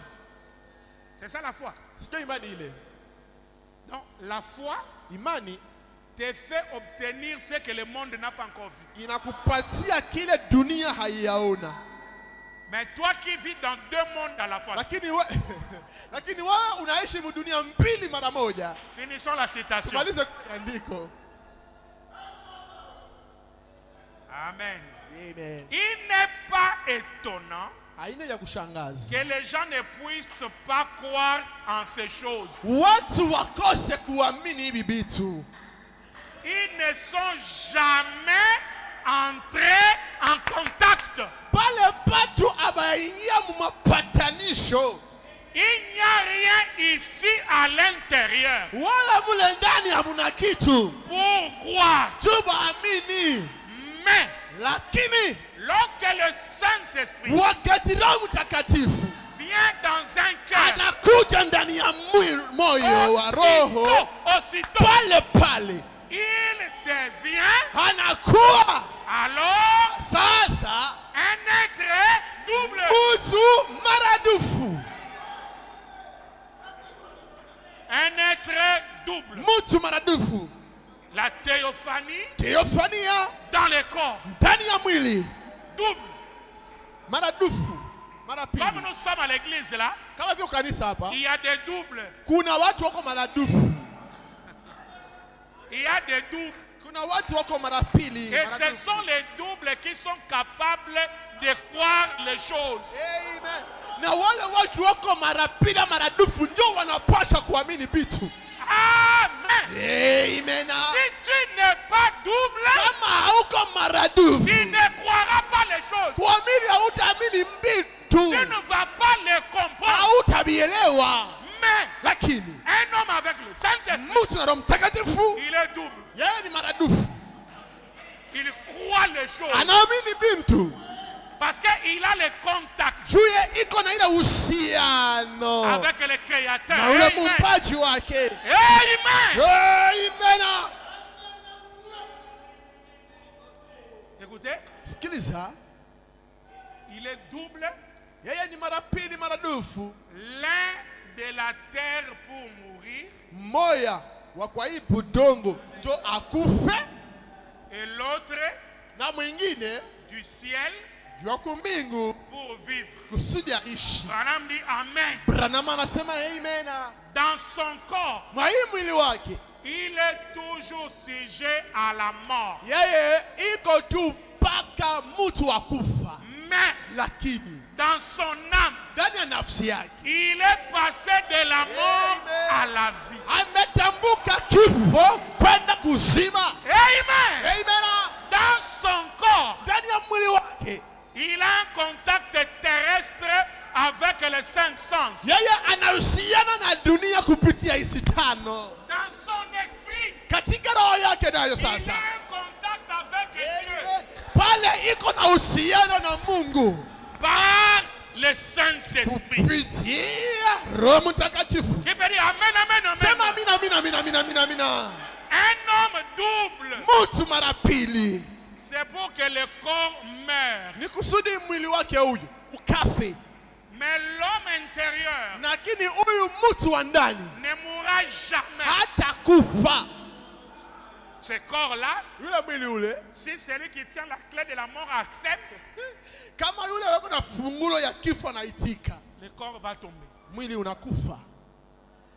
C'est ça la foi. Sio imani ile. Donc la foi Imani te fait obtenir ce que le monde n'a pas encore vu. inakupatia kile dunia haiyaona. Mais toi qui vis dans deux mondes à la fois. Lakini wewe unaishi mu dunia mbili mara moja. Finissons la citation. Tumalize andiko. Amen. Amen. Il n'est pas étonnant Haina ya kushangaza. que les gens ne puissent pas croire en ces choses. Watu wakose kuamini hivi vitu. Ils ne sont jamais entrés en contact. Pale patu abaingia mu mapatanisho. Il n'y a rien ici à l'intérieur Wala mule ndani hamuna kitu. pour croire. Tu baamini. Mais Lakini lorsque le Saint-Esprit wakati Roho Mtakatifu vient dans un cœur, anakuja ndani ya moyo wa roho, aussitôt, pale pale il devient anakuwa alors sasa un être double. mtu maradufu. Un être double. Mtu maradufu. La théophanie Teofania dans le corps. ndani ya mwili Double. maradufu. Mara pili. Comme nous sommes à l'église là, Kama vile kanisa hapa il y a des doubles. kuna watu wako maradufu. Il y a des doubles. Kuna watu wako mara pili. Et ce sont les doubles qui sont capables de croire les choses. Amen. Na wale watu wako mara pili maradufu ndio wanapaswa kuamini vitu. Amen. Amen. Si tu n'es pas double, Kama hauko maradufu, tu ne croiras pas les choses. kuamini hautaamini Tu vitu. ne vas pas les comprendre. Hautavielewa. Mais Lakini un homme avec le Saint-Esprit, mtu na Roho Mtakatifu il est double. yeye ni maradufu. Il croit les choses. Anaamini vitu. Parce qu'il a le contact juye iko na ile uhusiano avec le Créateur. na ule Amen. muumbaji wake. Amen. Amen. Écoutez, Sikiliza, il est double, yeye ni mara pili maradufu, l'un de la terre pour mourir mmoja wa kwa hii budongo ndio akufe et l'autre na mwingine du ciel wa kumbingu pour vivre. kusudi aishi. Branham dit Amen. Branham anasema amen. Dans son corps, Mwa hii mwili wake il est toujours sujet à la mort. yeye iko tu mpaka mtu akufa, Mais lakini dans son âme, ndani ya nafsi yake il est passé de la mort Amen. à la vie. ametambuka kifo kwenda kuzima. Amen. Amen. Dans son corps, Ndani ya mwili wake il a un contact terrestre avec les cinq sens. yeye anahusiana na dunia kupitia hizi tano. Dans son esprit, Katika roho yake nayo il a sasa un contact avec Dieu pale iko na uhusiano na Mungu par le Saint-Esprit. kupitia Roho Mtakatifu. Qui peut dire Amen, Amen, Sema Amen. amina, amina, amina, amina, amina, amina. Un homme double, Mtu mara pili c'est pour que le corps meure. ni kusudi mwili wake huyu ukafe, Mais l'homme intérieur lakini huyu mtu wa ndani ne mourra jamais. hata kufa. Ce corps-là, Yule mwili ule, si celui qui tient la clé de la mort accepte, kama yule wako na fungulo ya kifo anaitika, le corps va tomber. mwili unakufa.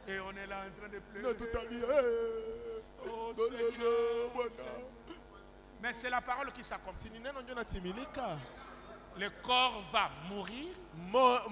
Et on est là en train de Na pleurer. tutalia, Oh, no, no, no, Seigneur. Bwana. Mais c'est la parole qui s'accomplit. Si ni neno ndio natimilika, Le corps va mourir,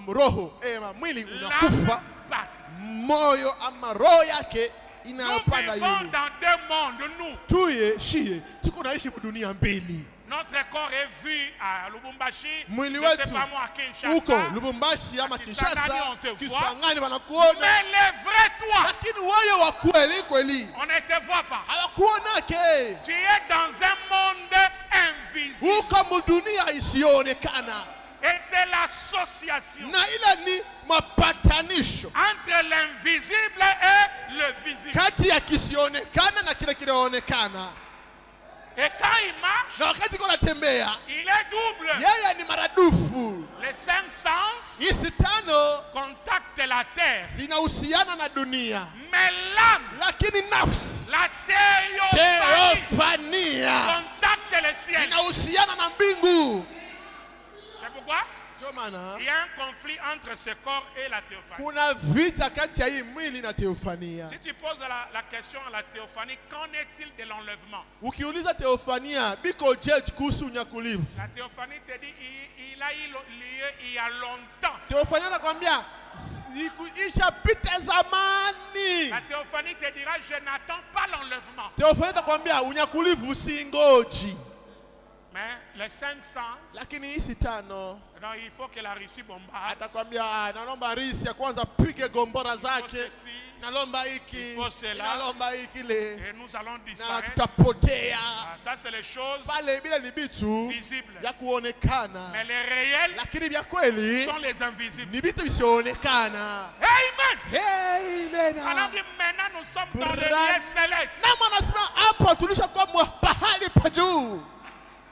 roho mwili l'âme unakufa, passe. moyo ama roho yake Nous inayopanda vivons yule. dans deux mondes, nous. Tuye shie tuko naishi dunia mbili. Notre corps est vu à Lubumbashi, Mwili je sais wetu pas moi, à uko Kinshasa. Lubumbashi ama Kisangani Kinshasa, on te voit. Kisangani wanakuona, Mais le vrai toi, lakini wewe wa kweli kweli on ne te voit pas. hawakuonake. Tu es dans un monde invisible. Uko mudunia isiyoonekana, Et c'est l'association na ile ni mapatanisho entre l'invisible et le visible. kati ya kisionekana na kile kinaonekana. Et quand il marche, Na wakati iko natembea, il est double. yeye ni maradufu. Les cinq sens Hizi tano contactent la terre. zinahusiana na dunia, Mais l'âme, lakini nafsi la théophanie, teofania contacte le ciel. inahusiana na mbingu. C'est pourquoi Ndio maana il y a un conflit entre ce corps et la théophanie. kuna vita kati ya hii mwili na teofania. Si tu poses la question à la théophanie, qu'en est-il de l'enlèvement? Ukiuliza teofania biko je kuhusu unyakulivu, La théophanie te dit il a eu lieu il y a longtemps. teofania anakwambia ishapita zamani. La théophanie te dira je n'attends pas l'enlèvement. Teofania atakwambia unyakulivu usingoji, Mais les cinq sens, lakini hizi tano non, il faut que la Russie bombarde. atakwambia nalomba risi ya kwanza pige gombora Il faut zake, ceci, nalomba hiki, Il faut cela. nalomba hiki le, et nous allons na disparaître. tutapotea. Ah, ça, c'est les choses Pale bila ni vitu visibles. vya kuonekana, Mais les réels lakini vya kweli sont les invisibles. ni vitu visioonekana. Amen. Amen. Alors maintenant, nous sommes dans le Bra- lieu céleste. Na mwanasema hapa tulishakuwa pahali pa juu,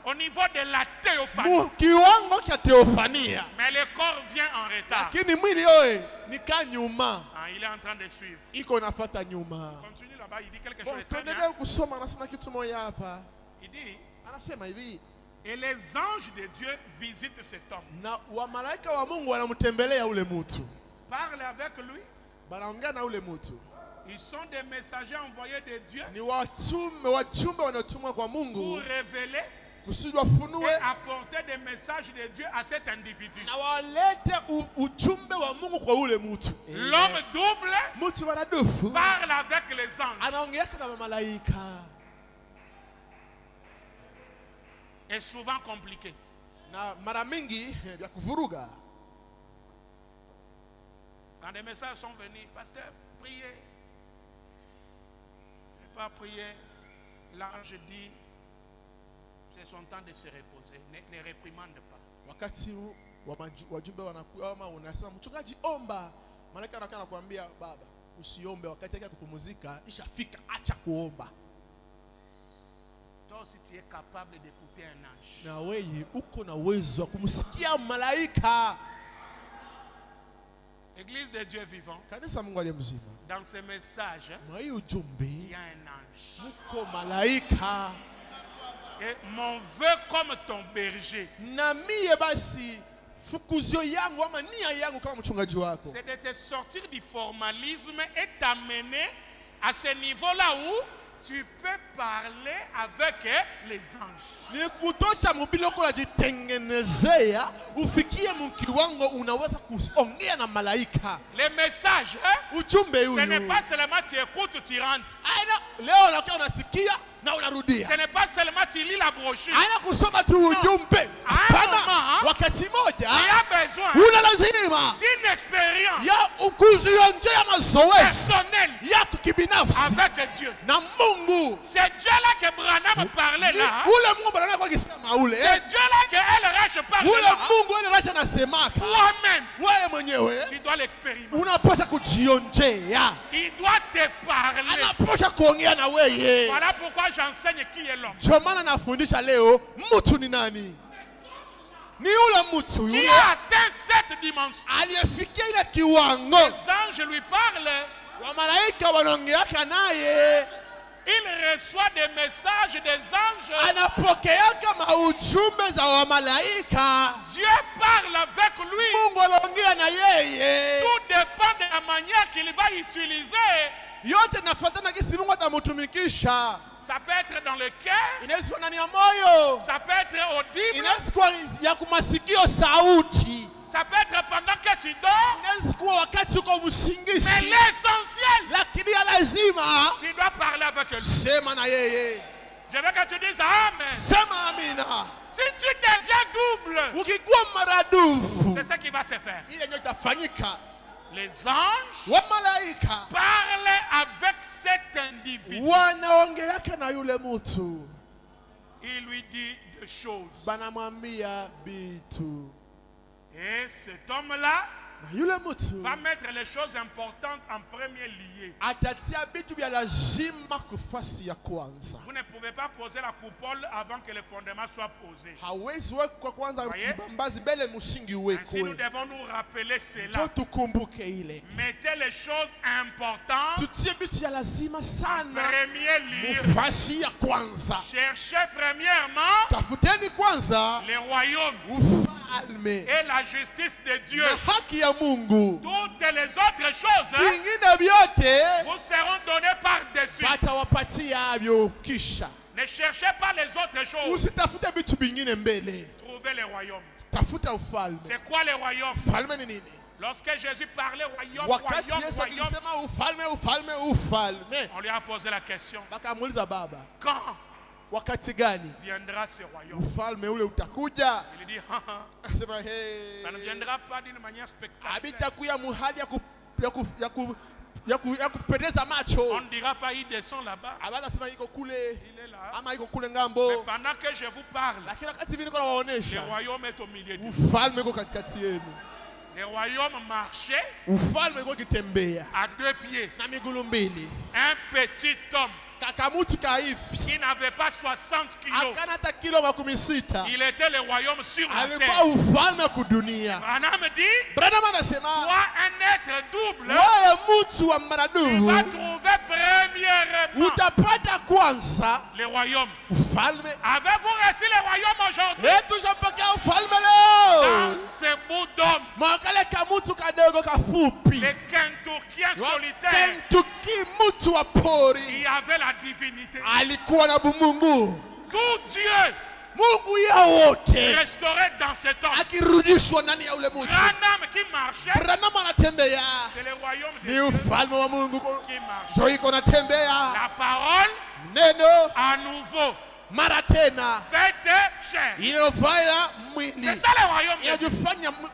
Au niveau de la théophanie. kiwango cha teofania, Mais le corps vient en retard. lakini mwili oye nika nyuma, Ah, il est en train de suivre. iko nafata nyuma. Continue là-bas, il dit quelque Bon, chose de très bien. tuendelee kusoma, anasema kitu moja hapa, Il dit, anasema hivi, et les anges de Dieu visitent cet homme. na wamalaika wa Mungu wanamtembelea ule mtu, Parlent avec lui. banaongea na ule mtu. Ils sont des messagers envoyés de Dieu Ni wajumbe wanaotumwa kwa pour Mungu révéler kusudi et wafunue apporter des messages de Dieu à cet individu. na walete ujumbe wa Mungu kwa ule mtu. L'homme double Mtu maradufu parle avec les anges. anaongea na malaika, Est souvent compliqué. na mara mingi vya kuvuruga. Quand des messages sont venus, pasteur, priez. Ne pas prier. L'ange dit, c'est son temps de se reposer. Ne réprimande pas. wakati wajumbe wanakuwa ama unasema mchungaji omba, malaika anakuambia baba usiombe, wakati yake kupumzika ishafika, acha kuomba. Toi aussi tu es capable d'écouter un ange. Na wewe uko na uwezo wa kumsikia malaika. Église de Dieu vivant, Kanisa Mungu aliye mzima, dans ce message, mwa ujumbe il y a un ange. muko malaika. Et mon vœu comme ton berger, Na mie basi fukuzio yangu ama nia yangu kama mchungaji wako, c'est de te sortir du formalisme et t'amener à ce niveau-là où tu peux parler avec les anges. ni kutosha mbiloko la jitengenezea ufikie mkiwango unaweza kuongea na malaika. Les messages, Ujumbe ce n'est huyu pas seulement tu écoutes, tu rentres. leo unakuwa unasikia na unarudia, Ce n'est pas seulement tu lis la brochure. haina kusoma tu ujumbe. Hapana, wakati moja Il y a besoin una lazima d'une expérience ya ukuzionjea mazoezi personnelle yako kibinafsi avec Dieu. na Mungu. C'est Dieu-là que Branham parlait Ni là. ule Mungu anataka akisema ule, C'est Dieu-là que El parle ule là. Mungu ile rasha nasemaka, Toi-même, wewe mwenyewe tu dois l'expérimenter. unapaswa kujionjea, Il doit te parler. anapaswa kuongea na wewe. Voilà pourquoi j'enseigne qui est l'homme. Ndio maana nafundisha leo mtu ni nani. Ni ule mtu Qui yule a atteint cette dimension. aliyefikia ile kiwango, Les anges lui parlent. wa malaika wanaongeaka naye, Il reçoit des messages des anges. anapokeaka maujumbe za wa malaika. Dieu parle avec lui. Mungu anaongea na yeye. Tout dépend de la manière qu'il va utiliser. Yote nafuatana kisi Mungu atamutumikisha. Ça peut être dans le cœur. Inaweza kuwa ndani ya moyo, Ça peut être audible. inaweza kuwa ya kumasikio sauti, Ça peut être pendant que tu dors. inaweza kuwa wakati uko Mais msingisi, l'essentiel, lakini ya lazima tu dois parler avec lui. sema na yeye. Je veux que tu dises Amen. Sema amina. Si tu deviens double, Ukikuwa maradufu, c'est ce qui va se faire. ile ndio itafanyika. Les anges Wa malaika parlent avec cet individu. wanaongeaka na yule mtu, Il lui dit des choses. banamwambia bitu, Et cet homme-là na yule mtu va mettre les choses importantes en premier lieu. atatia bitu vya lazima kufasi ya kwanza. Vous ne pouvez pas poser la coupole avant que le fondement soit posé. Hawezi wekwa kwanza Voyez? kibambazi mbele msingi Ainsi, nous uwekwe. devons nous rappeler Ndio cela. tukumbuke ile, Mettez les choses importantes tutie bitu ya lazima en sana premier lieu. mufasi ya kwanza. Cherchez premièrement Tafuteni kwanza les royaumes ufalme et la justice de Dieu. na haki ya Mungu, Toutes les autres choses vingine vyote vous seront données par-dessus. watawapatia vyo kisha. Ne cherchez pas les autres choses. Usitafute vitu vingine mbele, Trouvez les royaumes. tafuta ufalme. C'est quoi les royaumes? Ufalme ni nini? Lorsque Jésus parlait royaume, Wakati royaume, Yesu royaume, alisema ufalme, ufalme, ufalme, on lui a posé la question. bakamuuliza Baba, Quand wakati gani viendra ce royaume? ufalme ule utakuja? Il dit, Akasema hey, ça ne viendra pas d'une manière spectaculaire. habitakuya muhali ya kupendeza macho. On ne dira pas, il descend là-bas. Abatasema iko kule Il est là. ama iko kule Mais ngambo, pendant que je vous parle, lakini wakati vile niko le nawaonesha royaume est au milieu de vous. ufalme iko katikati yenu. Le royaume marchait Ufalme iko kitembea à deux pieds. na migulu mbili. Un petit homme Kakamutu kaifi qui n'avait pas 60 kilos. akana hata kilo 60, Il était le royaume sur la alikuwa terre. ufalme kudunia. Branham dit, Branham anasema toi un être double, wewe mtu wa tu vas maradufu trouver premièrement utapata kwanza le royaume. ufalme. Avez-vous reçu le royaume aujourd'hui? Tujapokea ufalme leo. Dans ce bout d'homme, Mwakale kamutu kadogo kafupi, le Kentuckien wa solitaire, Kentucky, mtu wa il pori, y avait la divinité. alikuwa na bumungu, Tout Dieu Mungu ya wote restauré dans cet homme. akirudishwa ndani ya ule mtu. Branham qui marchait, Branham anatembea, c'est le royaume de ni Dieu ufalme wa Mungu qui marche. ndio iko natembea. La parole, Neno à nouveau, mara tena faite chair. inayofanya mwili, C'est ça le royaume de Dieu.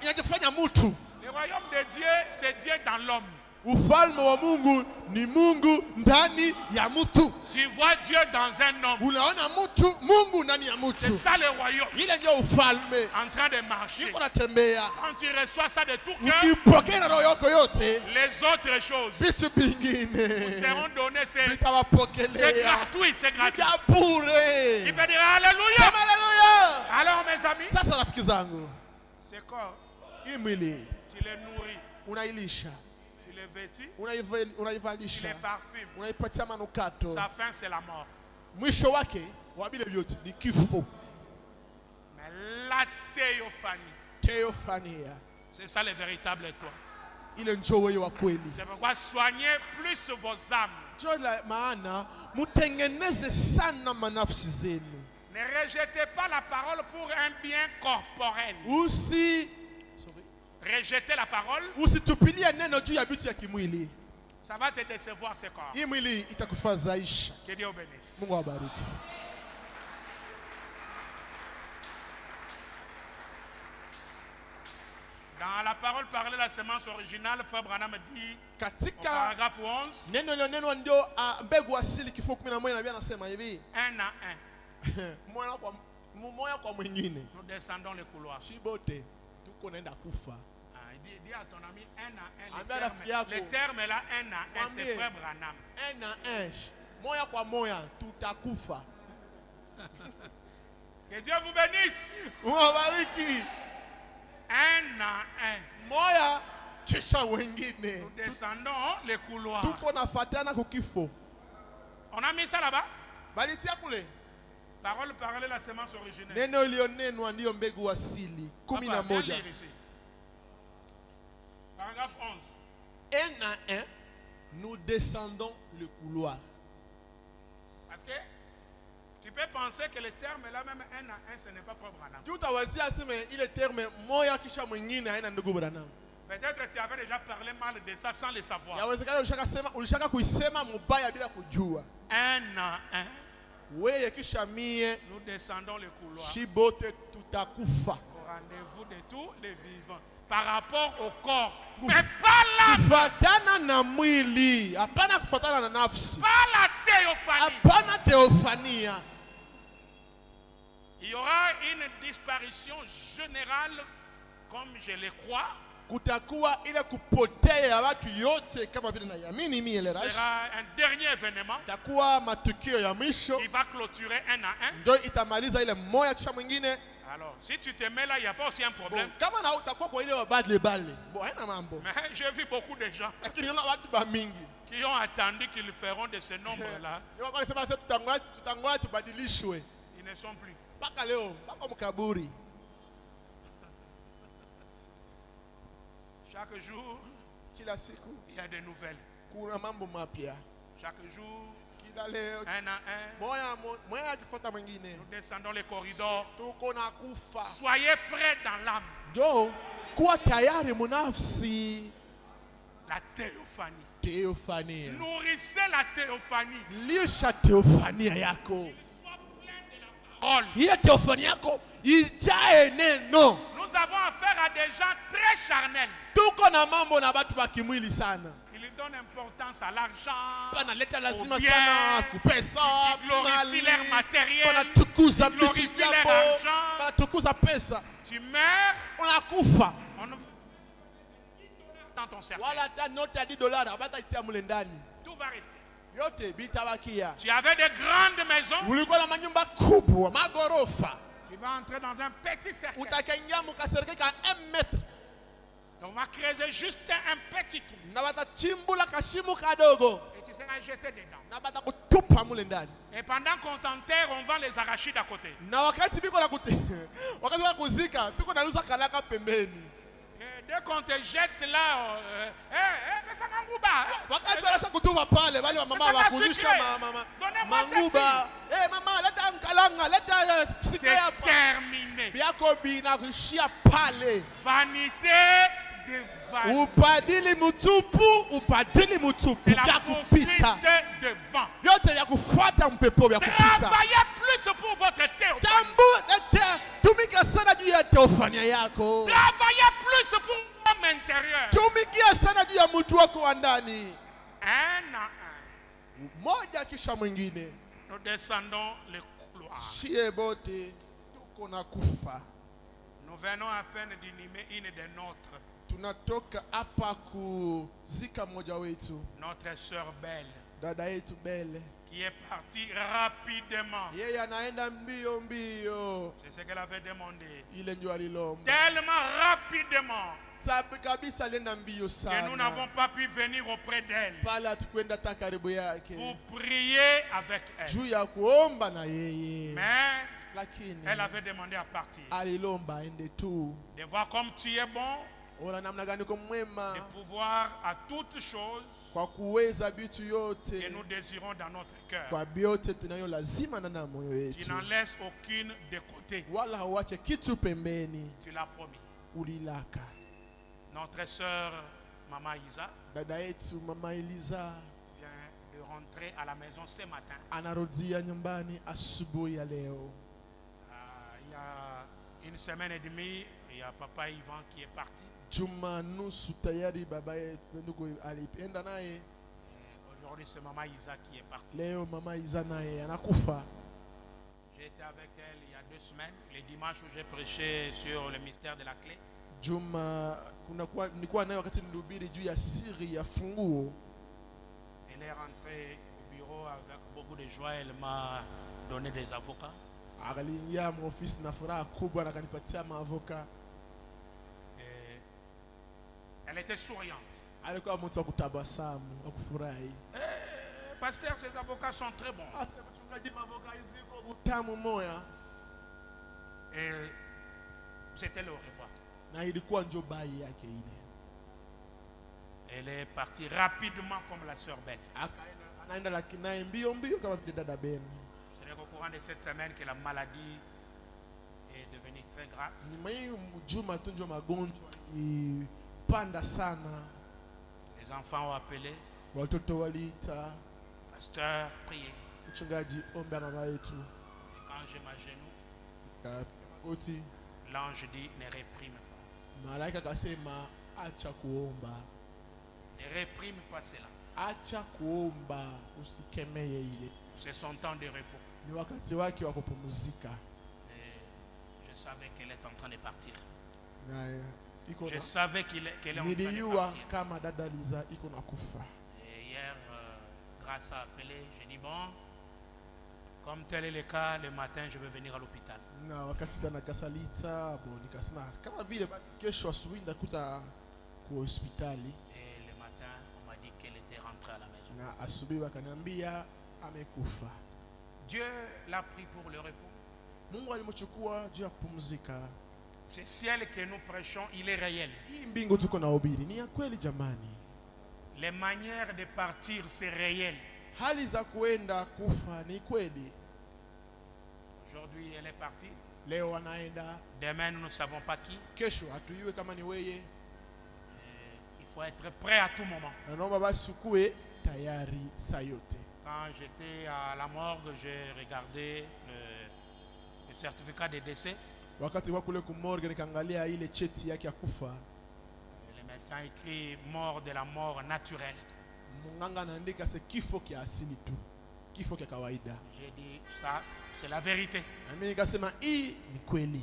inajifanya mtu. Le royaume de Dieu, c'est Dieu dans l'homme. Ufalme wa Mungu ni Mungu ndani ya mtu. Tu vois Dieu dans un homme. Unaona mtu Mungu ndani ya C'est mtu. ça le royaume. Ile ndio ufalme. En train de marcher. Niko natembea. Quand tu reçois ça de tout cœur, Ukipokea na roho yako yote, les autres choses vitu vingine seront données. C'est vitawapokelea. gratuit, c'est gratuit. Ya bure. Il peut dire Alléluia. Sema haleluya. Alors mes amis, Sasa rafiki zangu, c'est corps. hii mwili Tu les nourris, unailisha, tu les vêtis, tu unaivalisha, les parfumes. unaipatia manukato. Sa fin c'est la mort. Mwisho wake wa vile vyote ni kifo. Mais la théophanie, Theophania. c'est ça le véritable toi. Ile njoo wewe wa kweli. C'est pourquoi soignez plus vos âmes. Njoo la maana mutengeneze sana manafsi zenu. Ne rejetez pas la parole pour un bien corporel. Rejeter la parole, Usitupilie neno juu ya vitu ya kimwili. ça va te décevoir ce corps. Hii mwili itakufadhaisha. Que Dieu bénisse. Mungu awabariki. Dans la parole parlée, la semence originale, Frère Branham dit au Katika paragraphe 11, neno ile neno ndio mbegu asili kifungu 11 na Biblia anasema hivi. un à un, Mmoja kwa mwingine. nous descendons les couloirs. Shibote tuko naenda kufa. Ah, il dit à ton ami un à un. Ambia rafiki yako. Le terme là, un à un, c'est Mwambie. Frère Branham. Un à un. Moya kwa moya tutakufa. Que Dieu vous bénisse. Mungu awabariki. Un à un, Moya kisha wengine. nous descendons les couloirs. Tuko nafatana kukifo. On a mis ça là-bas. Balitia kule. Parole parlée, la semence originelle. Neno iliyonenwa ndiyo mbegu asili. Papa, viens 11. lire ici. Paragraphe 11. Un à un, nous descendons le couloir. Parce que tu peux penser que le terme là, même un à un, ce n'est pas Frère Branham. Juu utawazia aseme ile terme moya kisha mwingine haina ndugu Branham. Peut-être tu avais déjà parlé mal de ça sans le savoir. Yawezekana ulishaka kuisema mubaya bila kujua. Un à un, Wewe kisha mie nous descendons le couloir shibote tutakufa. au rendez-vous de tous les vivants. Par rapport au corps, mais pas la, Kufatana na mwili, hapana kufatana na nafsi. pas la théophanie. Hapana teofania. Il y aura une disparition générale, comme je le crois. Kutakuwa ile kupotea ya watu yote kama vile naiamini mimi ile Ce rashi. sera un dernier événement Itakuwa matukio ya mwisho qui va clôturer un à un. ndio itamaliza ile moya kisha mwingine. Alors, si tu te mets là, il n'y a pas aussi un problème. Bon, kama na utakuwa kwa ile wabadle bale. Bon, haina mambo. Mais j'ai vu beaucoup de gens Lakini naona watu ba mingi. qui ont attendu qu'ils feront de ce nombre-là. Ni wako sema sasa tutangoja tubadilishwe. Ils ne sont plus. Mpaka leo, mpaka mkaburi. Chaque jour, Kila siku il y a des nouvelles. kuna mambo mapya. Chaque jour, Kila leo un à un, moya akifuata mwingine. nous descendons les corridors. Tuko na kufa. Soyez prêts dans l'âme. Ndio kuwa tayari munafsi. La théophanie. Teofania. Nourrissez la théophanie. Lisha teofania yako. Sois plein de la parole. Ile teofania yako ijae neno. Nous avons affaire à des gens très charnels. Tuko na mambo na watu wa kimwili sana. Ils donnent importance à l'argent. Panaleta lazima au bien, sana kupesa, ils glorifient leur matériel, panatukuza ils vitu glorifient leur vyako, argent. panatukuza pesa, Tu meurs, unakufa. on dans ton cercle. Wala hata noti ya $10 hapata itia mule ndani. Tout va rester. Yote bitabakia. Tu avais de grandes maisons, Ulikuwa na manyumba kubwa, magorofa. tu vas entrer dans un petit cercle. Utakaingia mukasereke ka 1 mètre. On va creuser juste un petit trou. Na batachimbula kashimu kadogo. Et tu seras jeté dedans. Na batakutupa mule ndani. Et pendant qu'on t'enterre, on vend les arachides à côté. Na wakati biko na wakati wa kuzika, tuko naluza kalaka pembeni. Et dès qu'on te jette là, ça m'engouba. Wakati wanasha kutupa pale, wale wa mama Sasa wakulisha sucre. mama. Donnez-moi Manguba. Eh mama, leta nkalanga, leta C'est sika hapa. terminé. Biako bina kushia pale. Vanité de vanité. Upadili mutupu, upadili mutupu. C'est la Ya poursuite kupita. de vent. Yote ya kufuata mpepo ya kupita. Travaillez plus pour votre théophanie. Tambu, tumika sana juu ya teofania yako. Travaillez plus pour l'homme intérieur. Tumikia sana juu ya mtu wako wa ndani, un à un. mmoja kisha mwingine. Nous descendons le couloir. Shie bote tuko na kufa. Nous venons à peine d'inhumer une des nôtres, Tunatoka hapa kuzika mmoja wetu, notre sœur Belle, dada yetu Bele. qui est partie rapidement. Yeye anaenda mbio mbio, C'est ce qu'elle avait demandé. ile ndio alilomba. Tellement rapidement Sabi kabisa alienda mbio que nous n'avons sana. pas pu venir auprès d'elle Pale hatukwenda hata karibu yake. pour prier avec elle. Juu ya kuomba na yeye. Mais Lakini elle avait demandé à partir. alilomba aende tu. De voir comme tu es bon, Ona namna gani uko mwema de pouvoir à toutes choses kwa kuweza vitu que yote, nous désirons dans notre cœur. kwa vyote tunayo lazima ndani ya moyo Tu wetu, n'en laisses aucune de côté. wala hauache kitu pembeni. Tu l'as promis. Ulilaka. Notre sœur Maman Isa Dada yetu Mama Eliza vient de rentrer à la maison ce matin. anarudia nyumbani asubuhi ya leo. Il y a une semaine et demie, il y a Papa Ivan qui est parti. Juma nusu tayari baba yetu ndugu alienda naye. Et aujourd'hui, c'est Maman Isa qui est partie. Leo Mama Eliza naye anakufa. J'ai été avec elle il y a 2 semaines, les dimanches où j'ai prêché sur le mystère de la clé. Juma nilikuwa naye wakati nilihubiri juu ya siri ya funguo. Elle est rentrée au bureau avec beaucoup de joie. Elle m'a donné des avocats. Aliingia ofisi na furaha kubwa na akanipatia maavoka. Et elle était souriante. Alikuwa mtu wa kutabasamu, wa kufurahi. Pasteur, ces avocats sont très bons. Hata mchungaji, maavoka hizi iko utamu moya. Et c'était le revoir. Na ilikuwa njo bai yake ile. Elle est partie rapidement comme la sœur Ben. Anaenda lakini naye mbio mbio kama vile dada Ben. Ce n'est qu'au courant de cette semaine que la maladie est devenue très grave. Ni mai juma tu njo magonjwa ipanda sana. Les enfants ont appelé. Watoto waliita, Pasteur, priez. mchungaji omba mama yetu. Et quand je m'agenouille, Kapoti l'ange dit ne réprime pas. malaika akasema acha kuomba. Ne réprime pas cela. Acha kuomba, usikemeye ile. C'est son temps de repos. Ni wakati wake wa kupumzika. Et je savais qu'elle est en train de partir. Na iko Je na savais qu'elle est en train de niliua partir. kama dada Liza iko na kufa. Et hier, grâce à appelé, j'ai dit bon, comme tel est le cas, le matin, je vais venir à l'hôpital. Na wakati dana kasalita bo nikasema kama vile basi kesho asubuhi ndakuta kwa hospitali. Et le matin, on m'a dit qu'elle était rentrée à la maison. Na asubuhi wakaniambia amekufa. Dieu l'a pris pour le repos. Mungu alimchukua juu ya kupumzika. Ce ciel que nous prêchons, il est réel. Hii mbingu tuko na hubiri ni ya kweli jamani. Les manières de partir, c'est réel. Hali za kuenda kufa ni kweli. Aujourd'hui, elle est partie. Leo anaenda, Demain, nous ne savons pas qui. kesho hatujui kama ni weye. Il faut être prêt à tout moment. Na naomba basi ukue tayari saa yote. Quand j'étais à la morgue, j'ai regardé le certificat de décès. Wakati wa kule kumorgue nikaangalia ile cheti yake ya kufa. Le médecin écrit mort de la mort naturelle. Munganga anaandika se kifo kia asili tu. Kifo kia kawaida. J'ai dit ça, c'est la vérité. Na mimi nikasema hii ni kweli.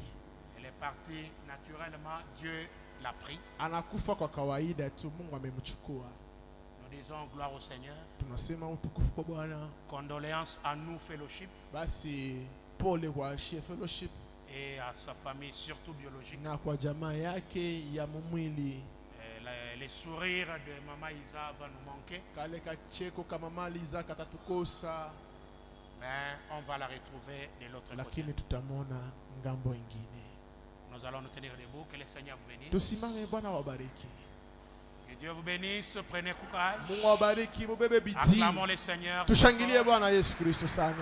Elle est partie naturellement, Dieu l'a pris. Anakufa kwa kawaida tu, Mungu amemchukua. Nous disons gloire au Seigneur. Tunasema utukufu kwa Bwana. Condoléances à nous, fellowship, Basi pole kwa Shie Fellowship et à sa famille, surtout biologique. na kwa jamaa yake ya mumwili. Les sourires de Maman Isa vont nous manquer, Kale kacheko kama Maliza katatukosa, mais on va la retrouver de l'autre côté. lakini tutamona ngambo ingine. Nous allons nous tenir debout. Que le Seigneur vous bénisse. Tusimame, Bwana wabariki. Que Dieu vous bénisse. Prenez courage. Mungu wabariki, mubebe bidii. Acclamons le Seigneur. Tushangilie Bwana Yesu Kristo sana.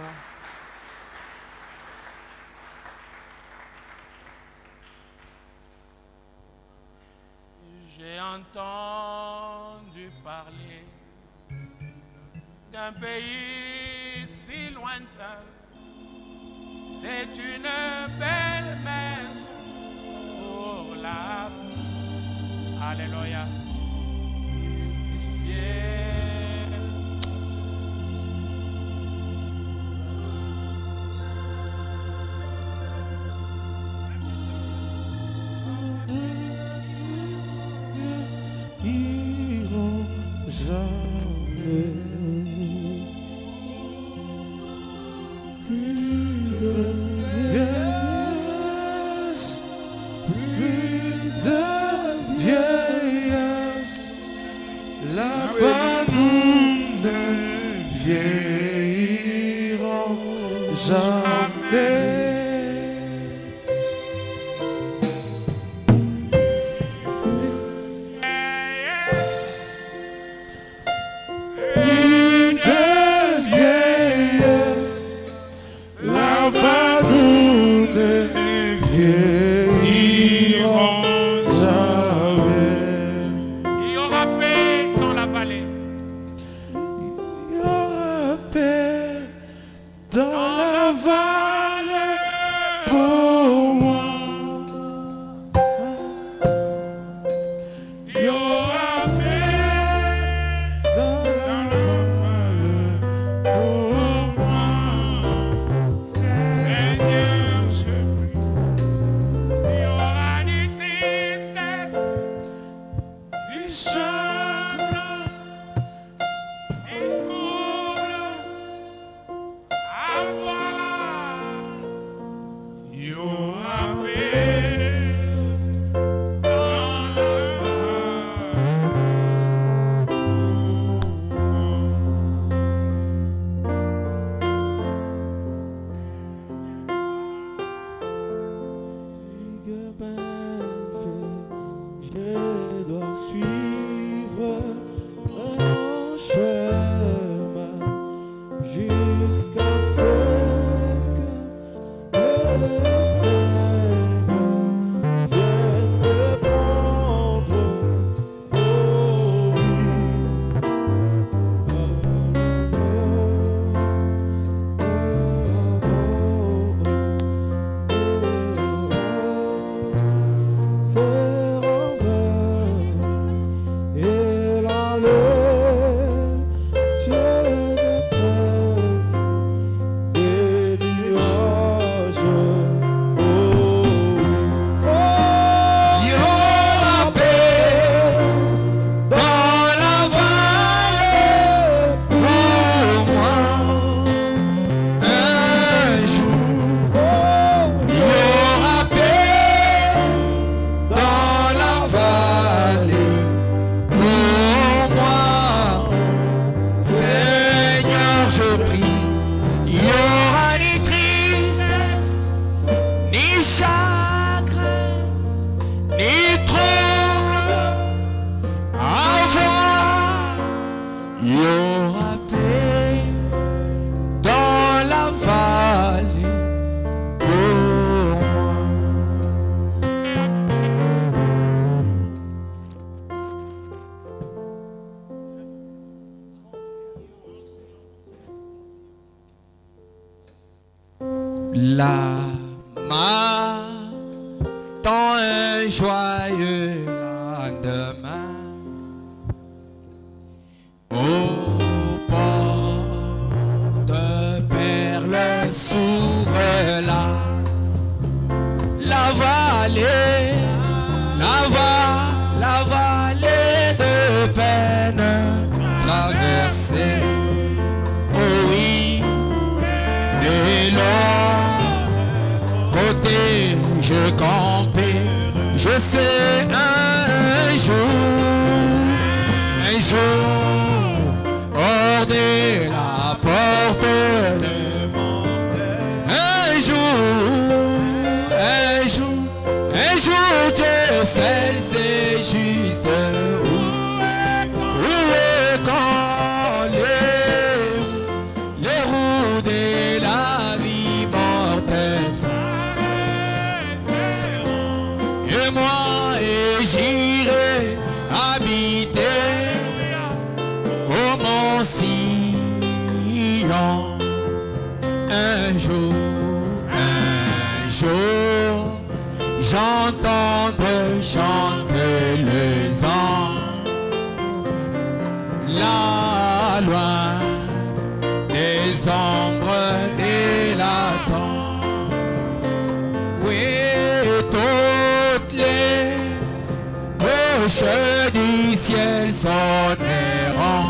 J'ai entendu parler d'un pays si lointain. C'est une belle maison pour la. Alléluia. chagrins et troubles avoir, il y aura paix dans la Je dois suivre mon chemin jusqu'à ce que le Seigneur vienne me prendre. Oh oui. La main dans un joyeux lendemain au port de perles s'ouvre la vallée, la vallée de peine traversée. Oh oui, de l'autre côté je campais, je sais un jour, hors de la porte de mon père, un jour Dieu seul sait juste où est quand les roues de la vie mortelle s'arrêteront. Et moi j'irai habiter au mont Sion. Un jour, j'entends chanter les anges, là loin des ombres de la tombe. Oui, toutes les cloches du ciel sonneront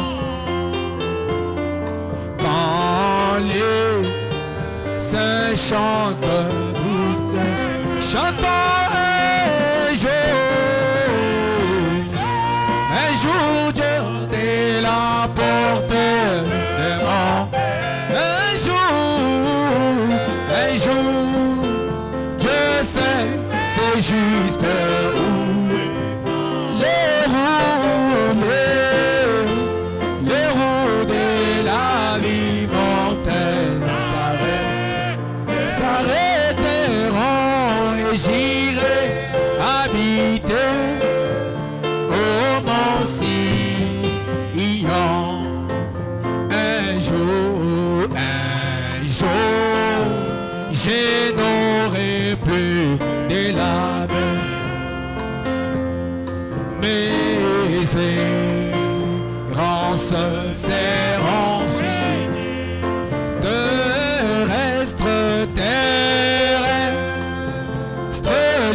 quand les saints chantent douce, chantant un jour Dieu de la porte de mon un jour je sais c'est juste où les roues de la vie mortelle s'arrêteront et j'irai habiter au mont Sion. Un jour, je n'aurai plus de la mes errances seront finies, terrestre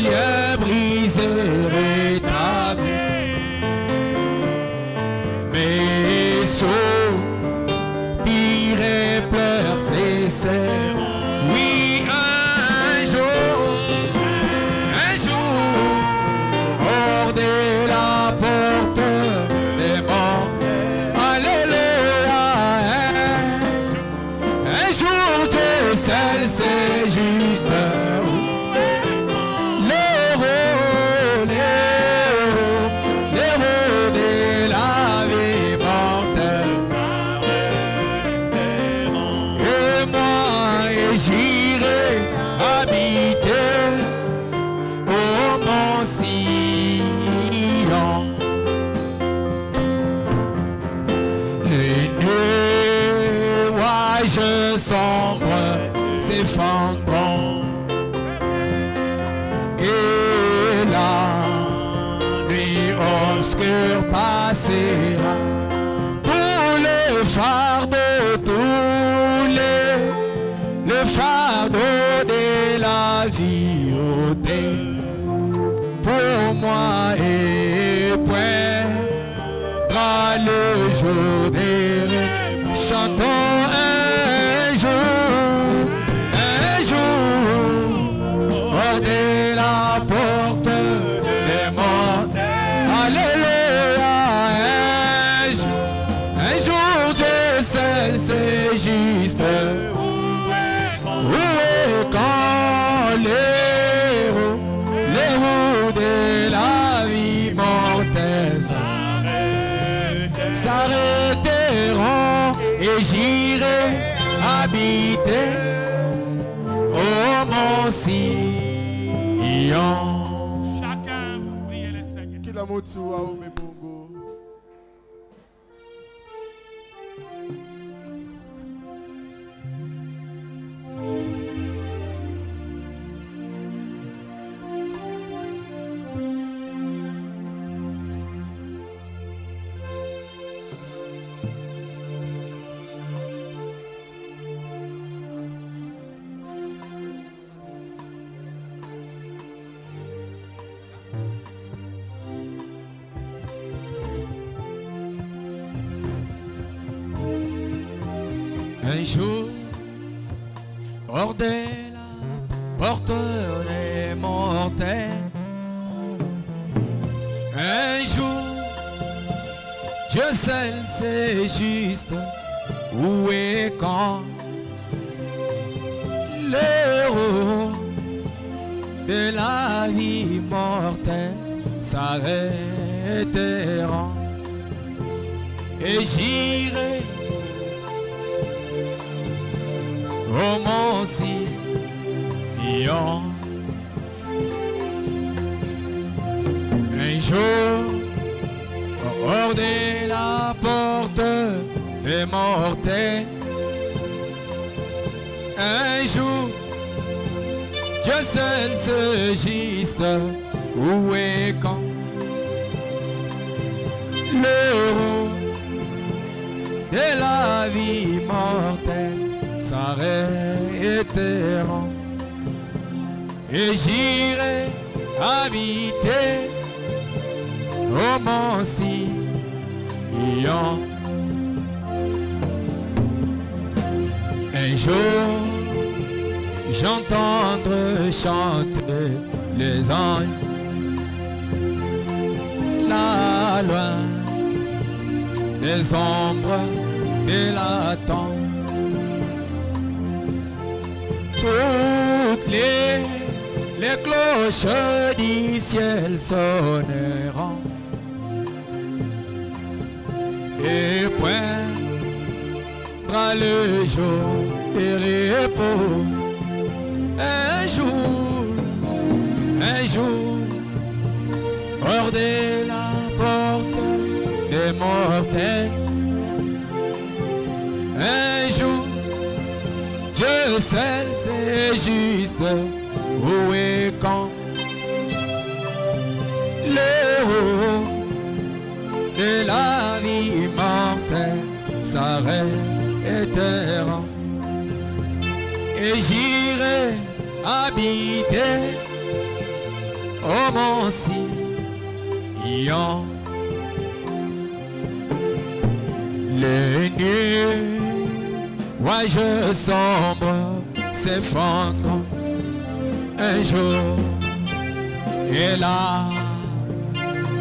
lieu brisé rétabli. s'effondreront et la nuit obscure passera. Pour le fardeau, le fardeau de la vie ôté pour moi et poindra le jour des rêves. Chantons un jour, hors de la porte des morts. Alléluia, un jour je sais, c'est juste. Où est quand les roues de la vie mortelle s'arrêteront et j'irai habiter au mont Sion. Chacun va prier le Seigneur. Kila mtu aombe Mungu. Un jour, hors de la porte des mortels, un jour, Dieu seul sait juste où et quand l'héros de la vie mortelle s'arrêteront et j'irai au mont Sion. Un jour, hors de la porte des mortels, un jour, Dieu seul sait juste où et quand l'heure de la vie mortelle s'arrêteront et j'irai habiter au mont Sion. Un jour, j'entendrai chanter les anges là loin des ombres de la tombe. Toutes les cloches du ciel sonneront et poindra le jour de repos. Un jour, hors de la porte des mortels, un jour, Dieu seul sait juste où et quand l'heure de la vie mortelle s'arrêteront et j'irai habiter au mont Sion. Les nuages sombres s'effondrent un jour et la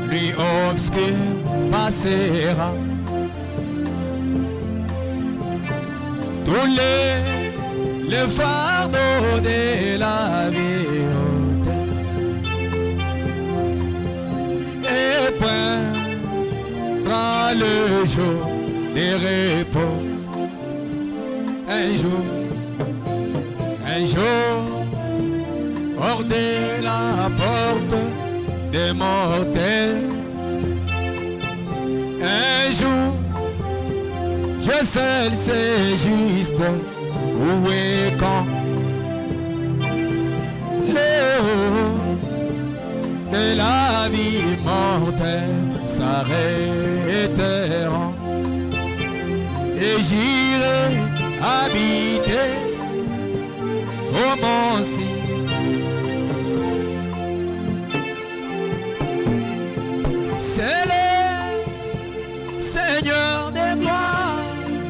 nuit obscure passera. Tous les fardeaux de la vie et poindra le jour des repos. Un jour, hors de la porte des mortels, un jour, je seul sais juste où et quand de la vie mortelle s'arrêteront, et j'irai habiter au mont-ci. C'est le Seigneur des gloires,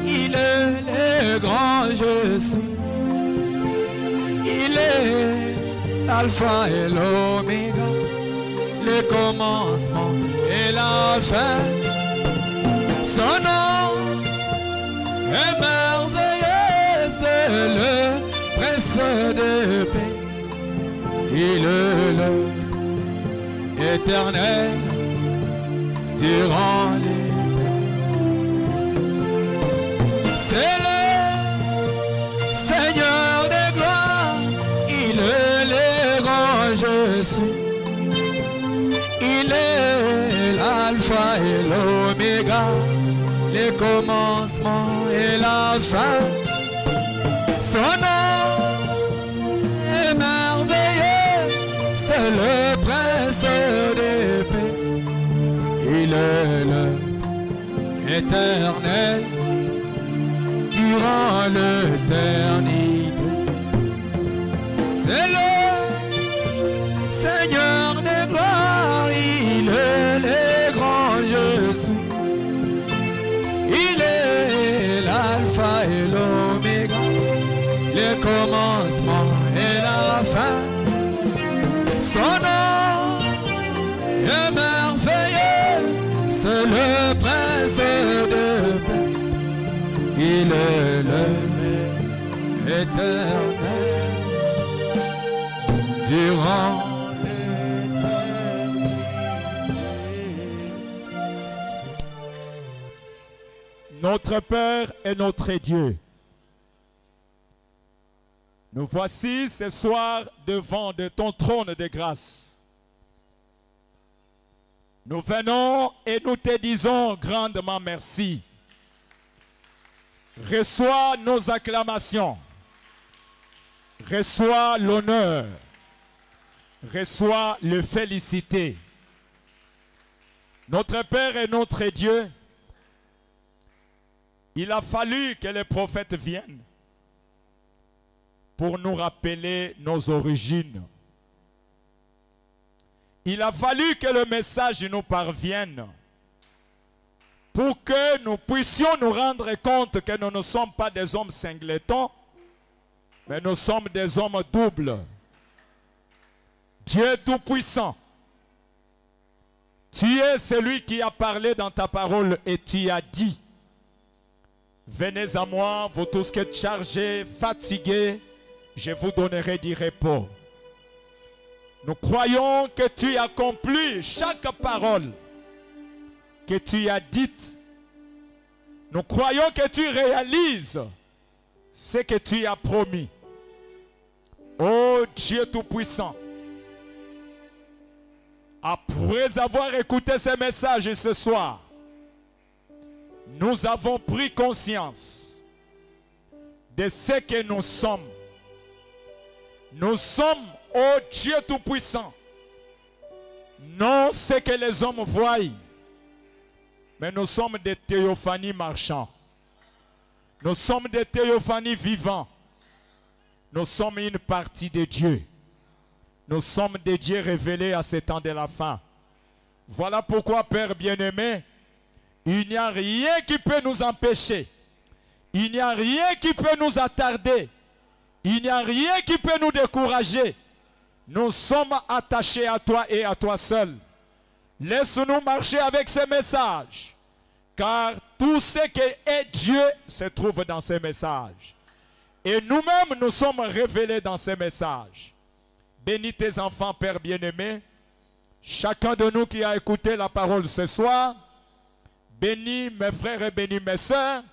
il est le grand je suis. Il est l'alpha et l'oméga, le commencement et la fin. Son nom est merveilleux, c'est le prince de paix. Il est l'éternel durant l'éternité. C'est le Seigneur des gloires, il est le grand je suis. Il est l'alpha et l'oméga, le commencement et la fin. Son nom est merveilleux, c'est le prince de paix. Il est l'éternel durant l'éternité. C'est le Seigneur des gloires, il est le grand je suis. Il est l'alpha et l'oméga, le commencement et la fin. Son nom est merveilleux, c'est le prince de paix. Il est l'éternel durant Notre Père et notre Dieu, nous voici ce soir devant de ton trône de grâce. Nous venons et nous te disons grandement merci. Reçois nos acclamations. Reçois l'honneur. Reçois le félicité. Notre Père et notre Dieu, il a fallu que les prophètes viennent pour nous rappeler nos origines. Il a fallu que le message nous parvienne pour que nous puissions nous rendre compte que nous ne sommes pas des hommes singletons, mais nous sommes des hommes doubles. Dieu Tout-Puissant, tu es celui qui a parlé dans ta parole et tu as dit: venez à moi, vous tous qui êtes chargés, fatigués, je vous donnerai du repos. Nous croyons que tu accomplis chaque parole que tu as dite. Nous croyons que tu réalises ce que tu as promis. Ô Dieu Tout-Puissant, après avoir écouté ce message ce soir, nous avons pris conscience de ce que nous sommes. Nous sommes, ô Dieu Tout-Puissant, non ce que les hommes voient, mais nous sommes des théophanies marchands. Nous sommes des théophanies vivants. Nous sommes une partie de Dieu. Nous sommes des dieux révélés à ce temps de la fin. Voilà pourquoi, Père bien-aimé, il n'y a rien qui peut nous empêcher. Il n'y a rien qui peut nous attarder. Il n'y a rien qui peut nous décourager. Nous sommes attachés à toi et à toi seul. Laisse-nous marcher avec ces messages, car tout ce qui est Dieu se trouve dans ces messages. Et nous-mêmes, nous sommes révélés dans ces messages. Bénis tes enfants, Père bien-aimé. Chacun de nous qui a écouté la parole ce soir, bénis mes frères et bénis mes sœurs,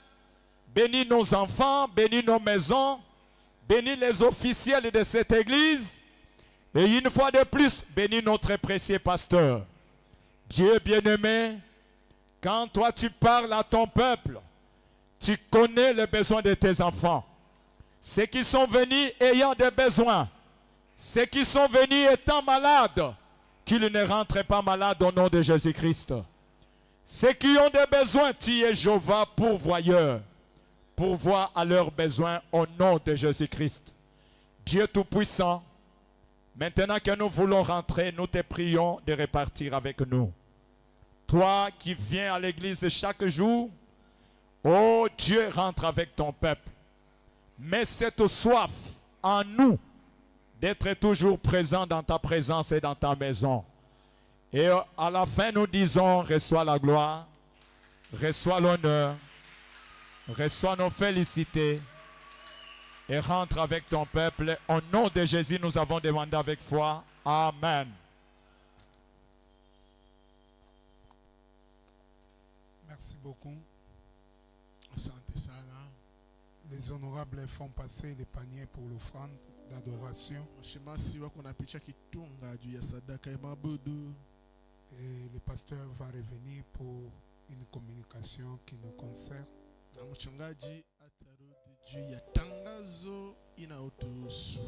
bénis nos enfants, bénis nos maisons, bénis les officiels de cette église, et une fois de plus, bénis notre précieux pasteur. Dieu bien-aimé, quand toi tu parles à ton peuple, tu connais les besoins de tes enfants. Ceux qui sont venus ayant des besoins, Ceux qui sont venus étant malades, qu'ils ne rentrent pas malades au nom de Jésus-Christ. Ceux qui ont des besoins, tu es Jéhovah pourvoyeur. Pourvois à leurs besoins au nom de Jésus-Christ. Dieu Tout-Puissant, maintenant que nous voulons rentrer, nous te prions de repartir avec nous. Toi qui viens à l'église chaque jour, oh Dieu, rentre avec ton peuple. Mets cette soif en nous d'être toujours présent dans ta présence et dans ta maison. Et à la fin, nous disons, reçois la gloire, reçois l'honneur, reçois nos félicités et rentre avec ton peuple. Au nom de Jésus, nous avons demandé avec foi. Amen. Merci beaucoup. Asante sana. Les honorables font passer les paniers pour l'offrande d'adoration. Mashemasi wako napicha kitunga juu ya sadaka ya mabudu. Et le pasteur va revenir pour une communication qui nous concerne. Na mchungaji atarudi juu ya tangazo inayotuhusu.